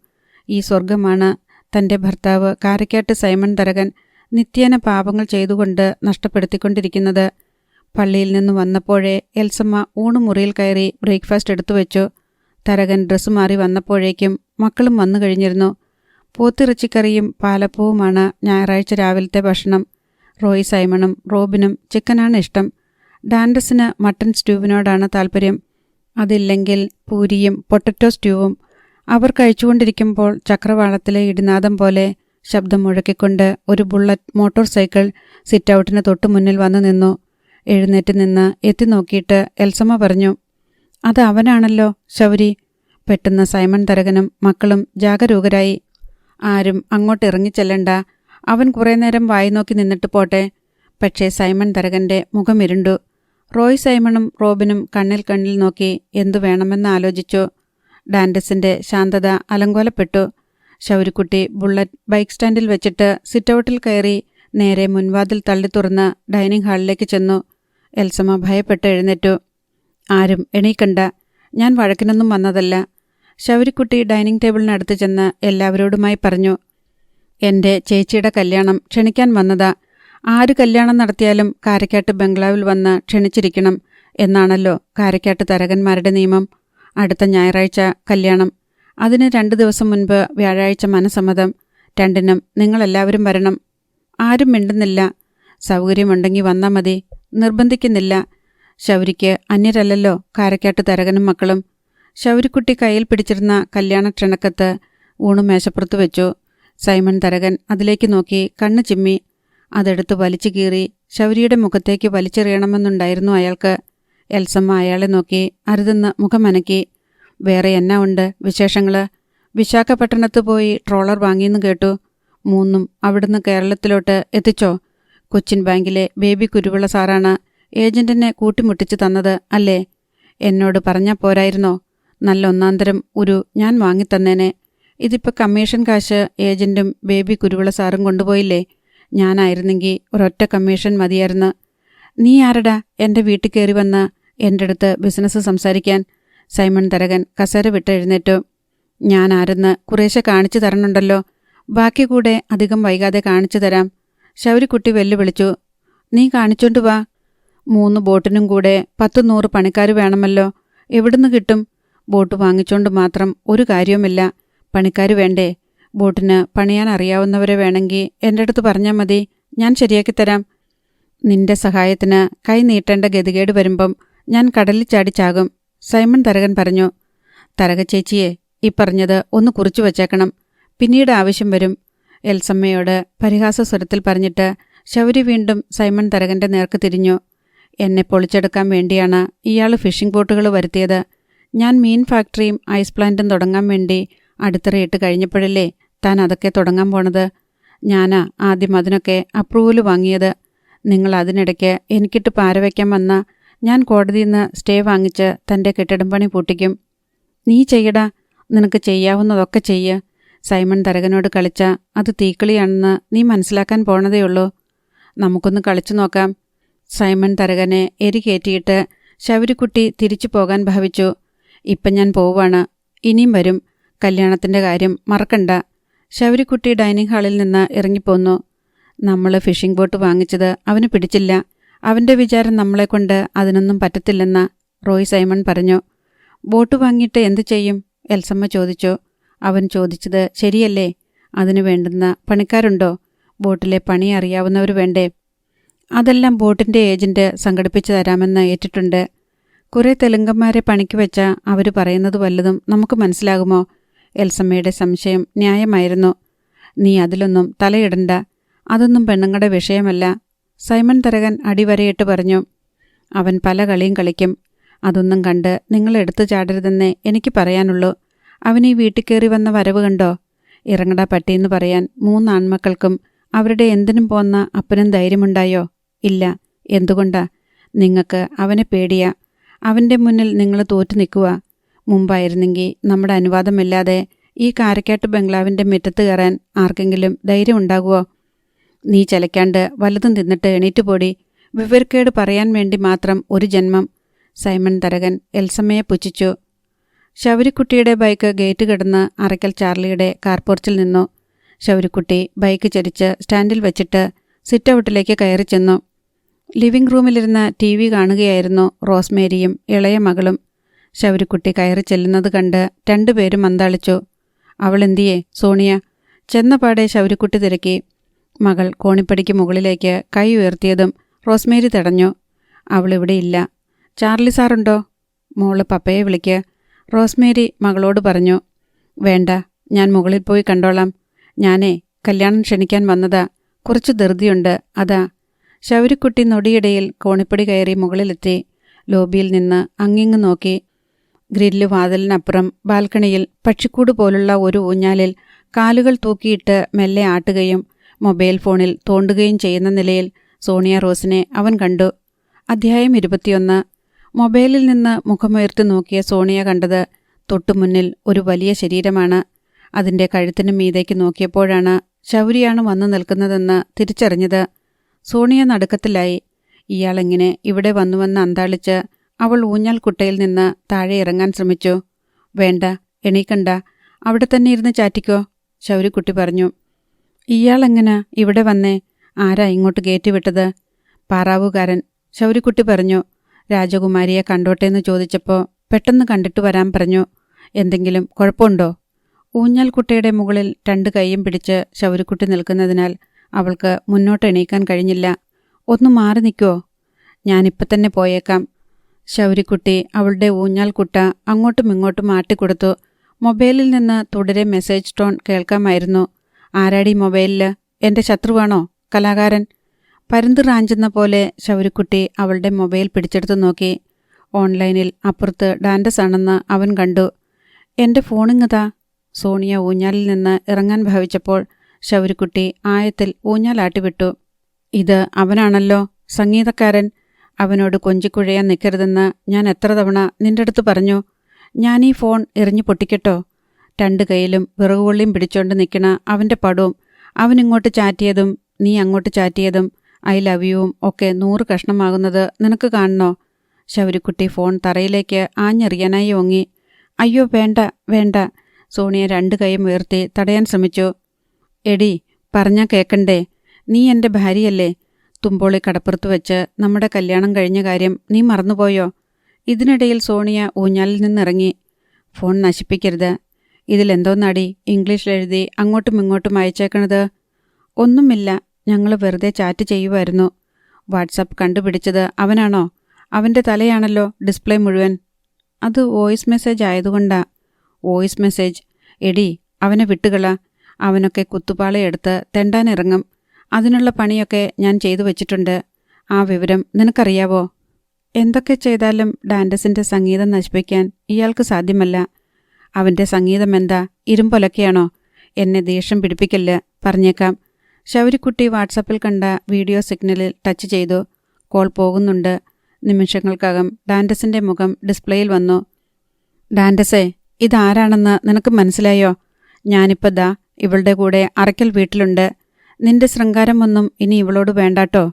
ഈ സ്വർഗമാണ് തൻ്റെ ഭർത്താവ് കാരക്കാട്ട് സൈമൺ തരകൻ നിത്യേന പാപങ്ങൾ ചെയ്തുകൊണ്ട് നഷ്ടപ്പെടുത്തിക്കൊണ്ടിരിക്കുന്നത്. പള്ളിയിൽ നിന്ന് വന്നപ്പോഴേ എൽസമ്മ ഊണുമുറിയിൽ കയറി ബ്രേക്ക്ഫാസ്റ്റ് എടുത്തു വെച്ചു. തരകൻ ഡ്രസ്സ് മാറി വന്നപ്പോഴേക്കും മക്കളും വന്നു കഴിഞ്ഞിരുന്നു. പോത്തിറച്ചിക്കറിയും പാലപ്പവുമാണ് ഞായറാഴ്ച രാവിലത്തെ ഭക്ഷണം. റോയ് സൈമണും റോബിനും ചിക്കനാണ് ഇഷ്ടം. ഡാൻഡസിന് മട്ടൺ സ്റ്റ്യൂവിനോടാണ് താൽപ്പര്യം. അതില്ലെങ്കിൽ പൂരിയും പൊട്ടറ്റോ സ്റ്റ്യൂവും. അവർ കഴിച്ചുകൊണ്ടിരിക്കുമ്പോൾ ചക്രവാളത്തിലെ ഇടിനാദം പോലെ ശബ്ദം മുഴക്കിക്കൊണ്ട് ഒരു ബുള്ളറ്റ് മോട്ടോർ സൈക്കിൾ സിറ്റൗട്ടിന് തൊട്ടു മുന്നിൽ വന്നു നിന്നു. എഴുന്നേറ്റ് നിന്ന് എത്തി നോക്കിയിട്ട് എൽസമ്മ പറഞ്ഞു, അത് അവനാണല്ലോ ശൗരി. പെട്ടെന്ന് സൈമൺ തരകനും മക്കളും ജാഗരൂകരായി. ആരും അങ്ങോട്ട് ഇറങ്ങിച്ചെല്ലണ്ട, അവൻ കുറേ നേരം വായി നോക്കി നിന്നിട്ട് പോട്ടെ. പക്ഷേ സൈമൺ തരകന്റെ മുഖം ഇരുണ്ടു. റോയ് സൈമണും റോബിനും കണ്ണിൽ കണ്ണിൽ നോക്കി എന്തു വേണമെന്ന് ആലോചിച്ചു. ഡാൻഡസിന്റെ ശാന്തത അലങ്കോലപ്പെട്ടു. ശൗരിക്കുട്ടി ബുള്ളറ്റ് ബൈക്ക് സ്റ്റാൻഡിൽ വെച്ചിട്ട് സിറ്റൗട്ടിൽ കയറി നേരെ മുൻവാതിൽ തള്ളി തുറന്ന് ഡൈനിങ് ഹാളിലേക്ക് ചെന്നു. എൽസമ്മ ഭയപ്പെട്ട് എഴുന്നേറ്റു. ആരും എണീക്കണ്ട, ഞാൻ വഴക്കിനൊന്നും വന്നതല്ല. ശൗരിക്കുട്ടി ഡൈനിങ് ടേബിളിനടുത്ത് ചെന്ന് എല്ലാവരോടുമായി പറഞ്ഞു, എൻ്റെ ചേച്ചിയുടെ കല്യാണം ക്ഷണിക്കാൻ വന്നതാ. ആര് കല്യാണം നടത്തിയാലും കാരക്കാട്ട് ബംഗ്ലാവിൽ വന്ന് ക്ഷണിച്ചിരിക്കണം എന്നാണല്ലോ കാരക്കാട്ട് തരകന്മാരുടെ നിയമം. അടുത്ത ഞായറാഴ്ച കല്യാണം, അതിന് 2 ദിവസം മുൻപ് വ്യാഴാഴ്ച മനസമ്മതം. 2-നും നിങ്ങളെല്ലാവരും വരണം. ആരും മിണ്ടുന്നില്ല. സൗകര്യമുണ്ടെങ്കിൽ വന്നാൽ മതി, നിർബന്ധിക്കുന്നില്ല. ശൗരിക്ക് അന്യരല്ലല്ലോ കാരക്കാട്ട് തരകനും മക്കളും. ശൗരിക്കുട്ടി കയ്യിൽ പിടിച്ചിരുന്ന കല്യാണ ക്ഷണക്കത്ത് ഊണ് മേശപ്പുറത്ത് വെച്ചു. സൈമൺ തരകൻ അതിലേക്ക് നോക്കി കണ്ണ് ചിമ്മി. അതെടുത്ത് വലിച്ചു കീറി ശൗരിയുടെ മുഖത്തേക്ക് വലിച്ചെറിയണമെന്നുണ്ടായിരുന്നു അയാൾക്ക്. എൽസമ്മ അയാളെ നോക്കി അരുതെന്ന് മുഖമനക്കി. വേറെ എന്നാ ഉണ്ട് വിശേഷങ്ങള്? വിശാഖപട്ടണത്ത് പോയി ട്രോളർ വാങ്ങിയെന്ന് കേട്ടു. 3 അവിടുന്ന് കേരളത്തിലോട്ട് എത്തിച്ചോ? കൊച്ചിൻ ബാങ്കിലെ ബേബി കുരുവിള സാറാണ് ഏജന്റിനെ കൂട്ടിമുട്ടിച്ച് തന്നത് അല്ലേ? എന്നോട് പറഞ്ഞാൽ പോരായിരുന്നോ? നല്ല ഒന്നാന്തരം ഞാൻ വാങ്ങിത്തന്നേനെ. ഇതിപ്പോൾ കമ്മീഷൻ കാശ് ഏജന്റും ബേബി കുരുവിള സാറും കൊണ്ടുപോയില്ലേ? ഞാനായിരുന്നെങ്കിൽ ഒരൊറ്റ കമ്മീഷൻ മതിയായിരുന്നു. നീ ആരടാ എൻ്റെ വീട്ടിൽ കയറി വന്ന് എൻ്റെ അടുത്ത് ബിസിനസ് സംസാരിക്കാൻ? സൈമൺ തരകൻ കസേര വിട്ട് എഴുന്നേറ്റു. ഞാൻ ആരെന്ന് കുറേശ്ശെ കാണിച്ചു തരണുണ്ടല്ലോ. ബാക്കി കൂടെ അധികം വൈകാതെ കാണിച്ചു തരാം. ശൗരിക്കുട്ടി വെല്ലുവിളിച്ചു. നീ കാണിച്ചോണ്ട് വാ. 3 ബോട്ടിനും കൂടെ 10-100 പണിക്കാർ വേണമല്ലോ. എവിടുന്ന് കിട്ടും? ബോട്ട് വാങ്ങിച്ചോണ്ട് മാത്രം ഒരു കാര്യവുമില്ല. പണിക്കാർ വേണ്ടേ? ബോട്ടിന് പണിയാൻ അറിയാവുന്നവരെ വേണമെങ്കിൽ എൻ്റെ അടുത്ത് പറഞ്ഞാൽ മതി, ഞാൻ ശരിയാക്കിത്തരാം. നിന്റെ സഹായത്തിന് കൈ നീട്ടേണ്ട ഗതികേട് വരുമ്പം ഞാൻ കടലിൽ ചാടിച്ചാകും, സൈമൺ തരകൻ പറഞ്ഞു. തരക ചേച്ചിയെ, ഈ പറഞ്ഞത് ഒന്ന് കുറിച്ചു വച്ചേക്കണം, പിന്നീട് ആവശ്യം വരും. എൽസമ്മയോട് പരിഹാസ സ്വരത്തിൽ പറഞ്ഞിട്ട് ശൗരി വീണ്ടും സൈമൺ തരകന്റെ നേർക്ക് തിരിഞ്ഞു. എന്നെ പൊളിച്ചെടുക്കാൻ വേണ്ടിയാണ് ഇയാൾ ഫിഷിംഗ് ബോട്ടുകൾ വരുത്തിയത്. ഞാൻ മീൻ ഫാക്ടറിയും ഐസ് പ്ലാന്റും തുടങ്ങാൻ വേണ്ടി അടിത്തറയിട്ട് കഴിഞ്ഞപ്പോഴല്ലേ താൻ അതൊക്കെ തുടങ്ങാൻ പോണത്. ഞാനാ ആദ്യം അതിനൊക്കെ അപ്രൂവൽ വാങ്ങിയത്. നിങ്ങൾ അതിനിടയ്ക്ക് എനിക്കിട്ട് പാരവയ്ക്കാൻ വന്ന ഞാൻ കോടതിയിൽ നിന്ന് സ്റ്റേ വാങ്ങിച്ച് തൻ്റെ കെട്ടിടം പണി പൂട്ടിക്കും. നീ ചെയ്യടാ, നിനക്ക് ചെയ്യാവുന്നതൊക്കെ ചെയ്യ്. സൈമൺ തരകനോട് കളിച്ച അത് തീക്കളിയാണെന്ന് നീ മനസ്സിലാക്കാൻ പോണതേയുള്ളൂ. നമുക്കൊന്ന് കളിച്ചു നോക്കാം. സൈമൺ തരകനെ എരികേറ്റിയിട്ട് ശൗരിക്കുട്ടി തിരിച്ചു പോകാൻ ഭാവിച്ചു. ഇപ്പം ഞാൻ പോവാണ്, ഇനിയും വരും. കല്യാണത്തിൻ്റെ കാര്യം മറക്കണ്ട. ശൗരിക്കുട്ടി ഡൈനിങ് ഹാളിൽ നിന്ന് ഇറങ്ങിപ്പോന്നു. നമ്മൾ ഫിഷിംഗ് ബോട്ട് വാങ്ങിച്ചത് അവന് പിടിച്ചില്ല. അവൻ്റെ വിചാരം നമ്മളെക്കൊണ്ട് അതിനൊന്നും പറ്റത്തില്ലെന്ന് റോയ് സൈമൺ പറഞ്ഞു. ബോട്ട് വാങ്ങിയിട്ട് എന്തു ചെയ്യും? എൽസമ്മ ചോദിച്ചു. അവൻ ചോദിച്ചത് ശരിയല്ലേ? അതിനു വേണ്ടുന്ന പണിക്കാരുണ്ടോ? ബോട്ടിലെ പണി അറിയാവുന്നവർ വേണ്ടേ? അതെല്ലാം ബോട്ടിൻ്റെ ഏജന്റ് സംഘടിപ്പിച്ചു തരാമെന്ന് ഏറ്റിട്ടുണ്ട്. കുറേ തെലുങ്കന്മാരെ പണിക്ക് വെച്ച അവർ പറയുന്നത് വല്ലതും നമുക്ക് മനസ്സിലാകുമോ? എൽസമ്മയുടെ സംശയം ന്യായമായിരുന്നു. നീ അതിലൊന്നും തലയിടണ്ട, അതൊന്നും പെണ്ണുങ്ങളുടെ വിഷയമല്ല, സൈമൺ തരകൻ അടിവരയിട്ട് പറഞ്ഞു. അവൻ പല കളിയും കളിക്കും. അതൊന്നും കണ്ട് നിങ്ങളെടുത്തു ചാടരുതെന്നേ എനിക്ക് പറയാനുള്ളൂ. അവൻ ഈ വീട്ടിൽ കയറി വന്ന വരവ് കണ്ടോ? ഇറങ്ങടാ പട്ടിയെന്ന് പറയാൻ 3 ആൺമക്കൾക്കും അവരുടെ എന്തിനും പോന്ന അപ്പനും ധൈര്യമുണ്ടായോ? ഇല്ല. എന്തുകൊണ്ടാ? നിങ്ങൾക്ക് അവനെ പേടിയാ. അവൻ്റെ മുന്നിൽ നിങ്ങൾ തോറ്റു നിൽക്കുക. മുമ്പായിരുന്നെങ്കിൽ നമ്മുടെ അനുവാദമില്ലാതെ ഈ കാരക്കാട്ട് ബംഗ്ലാവിൻ്റെ മുറ്റത്ത് കയറാൻ ആർക്കെങ്കിലും ധൈര്യം ഉണ്ടാകുമോ? നീ ചലയ്ക്കാണ്ട് വല്ലതും തിന്നിട്ട് എണീറ്റ് പോടി. വിവരക്കേട് പറയാൻ വേണ്ടി മാത്രം ഒരു ജന്മം. സൈമൺ തരകൻ എൽസമ്മയെ പുച്ഛിച്ചു. ശൗരിക്കുട്ടിയുടെ ബൈക്ക് ഗേറ്റ് കിടന്ന് അറയ്ക്കൽ ചാർലിയുടെ കാർപോർച്ചിൽ നിന്നു. ശൗരിക്കുട്ടി ബൈക്ക് ചരിച്ച് സ്റ്റാൻഡിൽ വെച്ചിട്ട് സിറ്റൗട്ടിലേക്ക് കയറി ചെന്നു. ലിവിംഗ് റൂമിലിരുന്ന് TV കാണുകയായിരുന്നു റോസ്മേരിയും ഇളയ മകളും. ശൗരിക്കുട്ടി കയറി ചെല്ലുന്നത് കണ്ട് 2 പേരും അന്താളിച്ചു. അവളെന്തിയേ സോണിയ? ചെന്നപാടെ ശൗരിക്കുട്ടി തിരക്കി. മകൾ കോണിപ്പടിക്ക് മുകളിലേക്ക് കൈ ഉയർത്തിയതും റോസ്മേരി തടഞ്ഞു. അവളിവിടെ ഇല്ല. ചാർലി സാറുണ്ടോ? മോള് പപ്പയെ വിളിക്ക്, റോസ്മേരി മകളോട് പറഞ്ഞു. വേണ്ട, ഞാൻ മുകളിൽ പോയി കണ്ടോളാം. ഞാനേ കല്യാണം ക്ഷണിക്കാൻ വന്നതാ. കുറച്ച് ധൃതിയുണ്ട്, അതാ. ശൗരിക്കുട്ടി നൊടിയിടയിൽ കോണിപ്പടി കയറി മുകളിലെത്തി. ലോബിയിൽ നിന്ന് അങ്ങിങ്ങ് നോക്കി. ഗ്രില്ല് വാതിലിനപ്പുറം ബാൽക്കണിയിൽ പക്ഷിക്കൂട് പോലുള്ള ഒരു ഊഞ്ഞാലിൽ കാലുകൾ തൂക്കിയിട്ട് മെല്ലെ ആട്ടുകയും മൊബൈൽ ഫോണിൽ തോണ്ടുകയും ചെയ്യുന്ന നിലയിൽ സോണിയ റോസിനെ അവൻ കണ്ടു. അധ്യായം 21. മൊബൈലിൽ നിന്ന് മുഖമുയർത്തി നോക്കിയ സോണിയ കണ്ടത് തൊട്ടുമുന്നിൽ ഒരു വലിയ ശരീരമാണ്. അതിൻ്റെ കഴുത്തിന് മീതേക്ക് നോക്കിയപ്പോഴാണ് ശൗരിയാണ് വന്നു നിൽക്കുന്നതെന്ന് തിരിച്ചറിഞ്ഞത്. സോണിയ നടുക്കത്തിലായി. ഇയാളെങ്ങനെ ഇവിടെ വന്നുവെന്ന് അന്താളിച്ച് അവൾ ഊഞ്ഞാൽ കുട്ടയിൽ നിന്ന് താഴെ ഇറങ്ങാൻ ശ്രമിച്ചു. വേണ്ട, എണീക്കണ്ട, അവിടെ തന്നെ ഇരുന്ന് ചാറ്റിക്കോ, ശൗരിക്കുട്ടി പറഞ്ഞു. ഇയാളെങ്ങനെ ഇവിടെ വന്നേ? ആരാ ഇങ്ങോട്ട് കയറ്റിവിട്ടത്? പാറാവുകാരൻ, ശൗരിക്കുട്ടി പറഞ്ഞു. രാജകുമാരിയെ കണ്ടോട്ടേന്ന് ചോദിച്ചപ്പോൾ പെട്ടെന്ന് കണ്ടിട്ട് വരാൻ പറഞ്ഞു. എന്തെങ്കിലും കുഴപ്പമുണ്ടോ? ഊഞ്ഞാൽ കുട്ടയുടെ മുകളിൽ 2 കൈയും പിടിച്ച് ശൗരിക്കുട്ടി നിൽക്കുന്നതിനാൽ അവൾക്ക് മുന്നോട്ട് എണീക്കാൻ കഴിഞ്ഞില്ല. ഒന്ന് മാറി നിൽക്കുമോ? ഞാനിപ്പം തന്നെ പോയേക്കാം. ശൗരിക്കുട്ടി അവളുടെ ഊഞ്ഞാൽ കുട്ട അങ്ങോട്ടും ഇങ്ങോട്ടും ആട്ടിക്കൊടുത്തു. മൊബൈലിൽ നിന്ന് തുടരെ മെസ്സേജ് ടോൺ കേൾക്കാമായിരുന്നു. ആരാടി മൊബൈലിൽ? എൻ്റെ ശത്രുവാണോ? കലാകാരൻ? പരുന്ത് റാഞ്ചുന്ന പോലെ ശൗരിക്കുട്ടി അവളുടെ മൊബൈൽ പിടിച്ചെടുത്ത് നോക്കി. ഓൺലൈനിൽ അപ്പുറത്ത് ഡാൻഡസ് ആണെന്ന് അവൻ കണ്ടു. എൻ്റെ ഫോണിങ്ങതാ. സോണിയ ഊഞ്ഞാലിൽ നിന്ന് ഇറങ്ങാൻ ഭാവിച്ചപ്പോൾ ശൗരിക്കുട്ടി ആയത്തിൽ ഊഞ്ഞാലാട്ടിവിട്ടു. ഇത് അവനാണല്ലോ, സംഗീതക്കാരൻ. അവനോട് കൊഞ്ചിക്കുഴയാൻ നിൽക്കരുതെന്ന് ഞാൻ എത്ര തവണ നിന്റെ അടുത്ത് പറഞ്ഞു. ഞാനീ ഫോൺ എറിഞ്ഞു പൊട്ടിക്കട്ടോ? 2 കൈയിലും വിറകുകൊള്ളിയും പിടിച്ചോണ്ട് നിൽക്കണ അവൻ്റെ പടവും അവനിങ്ങോട്ട് ചാറ്റിയതും നീ അങ്ങോട്ട് ചാറ്റിയതും ഐ ലവ് യുവും ഒക്കെ 100 കഷ്ണമാകുന്നത് നിനക്ക് കാണണോ? ശൗരിക്കുട്ടി ഫോൺ തറയിലേക്ക് ആഞ്ഞെറിയാനായി ഓങ്ങി. അയ്യോ വേണ്ട വേണ്ട. സോണിയ 2 കൈയും ഉയർത്തി തടയാൻ ശ്രമിച്ചു. എടി, പറഞ്ഞാൽ കേൾക്കണ്ടേ? നീ എൻ്റെ ഭാര്യയല്ലേ? തുമ്പോളി കടപ്പുറത്ത് വെച്ച് നമ്മുടെ കല്യാണം കഴിഞ്ഞ കാര്യം നീ മറന്നുപോയോ? ഇതിനിടയിൽ സോണിയ ഊഞ്ഞാലിൽ നിന്നിറങ്ങി. ഫോൺ നശിപ്പിക്കരുത്. ഇതിലെന്തോന്നാടി ഇംഗ്ലീഷിലെഴുതി അങ്ങോട്ടും ഇങ്ങോട്ടും അയച്ചേക്കണത്? ഒന്നുമില്ല, ഞങ്ങൾ വെറുതെ ചാറ്റ് ചെയ്യുമായിരുന്നു. വാട്സപ്പ് കണ്ടുപിടിച്ചത് അവനാണോ? അവൻ്റെ തലയാണല്ലോ ഡിസ്പ്ലേ മുഴുവൻ. അത് വോയിസ് മെസ്സേജ് ആയതുകൊണ്ടാ. Voice message? എടി, അവനെ വിട്ടുകള. അവനൊക്കെ കുത്തുപാളയെടുത്ത് തെണ്ടാനിറങ്ങും. അതിനുള്ള പണിയൊക്കെ ഞാൻ ചെയ്തു വച്ചിട്ടുണ്ട്. ആ വിവരം നിനക്കറിയാവോ? എന്തൊക്കെ ചെയ്താലും ഡാൻഡസിൻ്റെ സംഗീതം നശിപ്പിക്കാൻ ഇയാൾക്ക് സാധ്യമല്ല. അവൻ്റെ സംഗീതം എന്താ, ഇരുമ്പൊലക്കെയാണോ? എന്നെ ദേഷ്യം പിടിപ്പിക്കല്ല, പറഞ്ഞേക്കാം. ശൗരിക്കുട്ടി വാട്സപ്പിൽ കണ്ട വീഡിയോ സിഗ്നലിൽ ടച്ച് ചെയ്തു. കോൾ പോകുന്നുണ്ട്. നിമിഷങ്ങൾക്കകം ഡാൻഡസിൻ്റെ മുഖം ഡിസ്പ്ലേയിൽ വന്നു. ഡാൻഡസേ, ഇതാരാണെന്ന് നിനക്ക് മനസ്സിലായോ? ഞാനിപ്പോൾ ദാ ഇവളുടെ കൂടെ അറയ്ക്കൽ വീട്ടിലുണ്ട്. നിന്റെ ശൃംഗാരമൊന്നും ഇനി ഇവളോട് വേണ്ടാട്ടോ.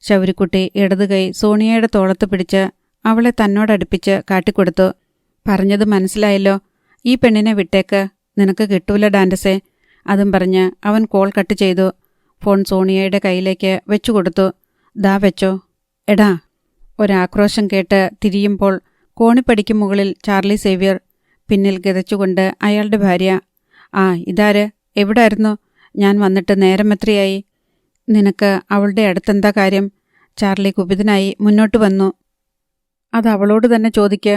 ശൗരിക്കുട്ടി ഇടതു കൈ സോണിയയുടെ തോളത്ത് പിടിച്ച് അവളെ തന്നോടടുപ്പിച്ച് കാട്ടിക്കൊടുത്തു. പറഞ്ഞത് മനസ്സിലായല്ലോ. ഈ പെണ്ണിനെ വിട്ടേക്ക്, നിനക്ക് കിട്ടൂല ഡാൻഡസേ. അതും പറഞ്ഞ് അവൻ കോൾ കട്ട് ചെയ്തു. ഫോൺ സോണിയയുടെ കയ്യിലേക്ക് വെച്ചുകൊടുത്തു. ദാ വെച്ചോ. എടാ. ഒരാക്രോശം കേട്ട് തിരിയുമ്പോൾ കോണിപ്പടിക്ക് മുകളിൽ ചാർലി സേവ്യർ, പിന്നിൽ കിതച്ചുകൊണ്ട് അയാളുടെ ഭാര്യ. ആ, ഇതാര്? എവിടായിരുന്നു? ഞാൻ വന്നിട്ട് നേരം എത്രയായി? നിനക്ക് അവളുടെ അടുത്തെന്താ കാര്യം? ചാർലി കുപിതനായി മുന്നോട്ട് വന്നു. അത് അവളോട് തന്നെ ചോദിക്ക്.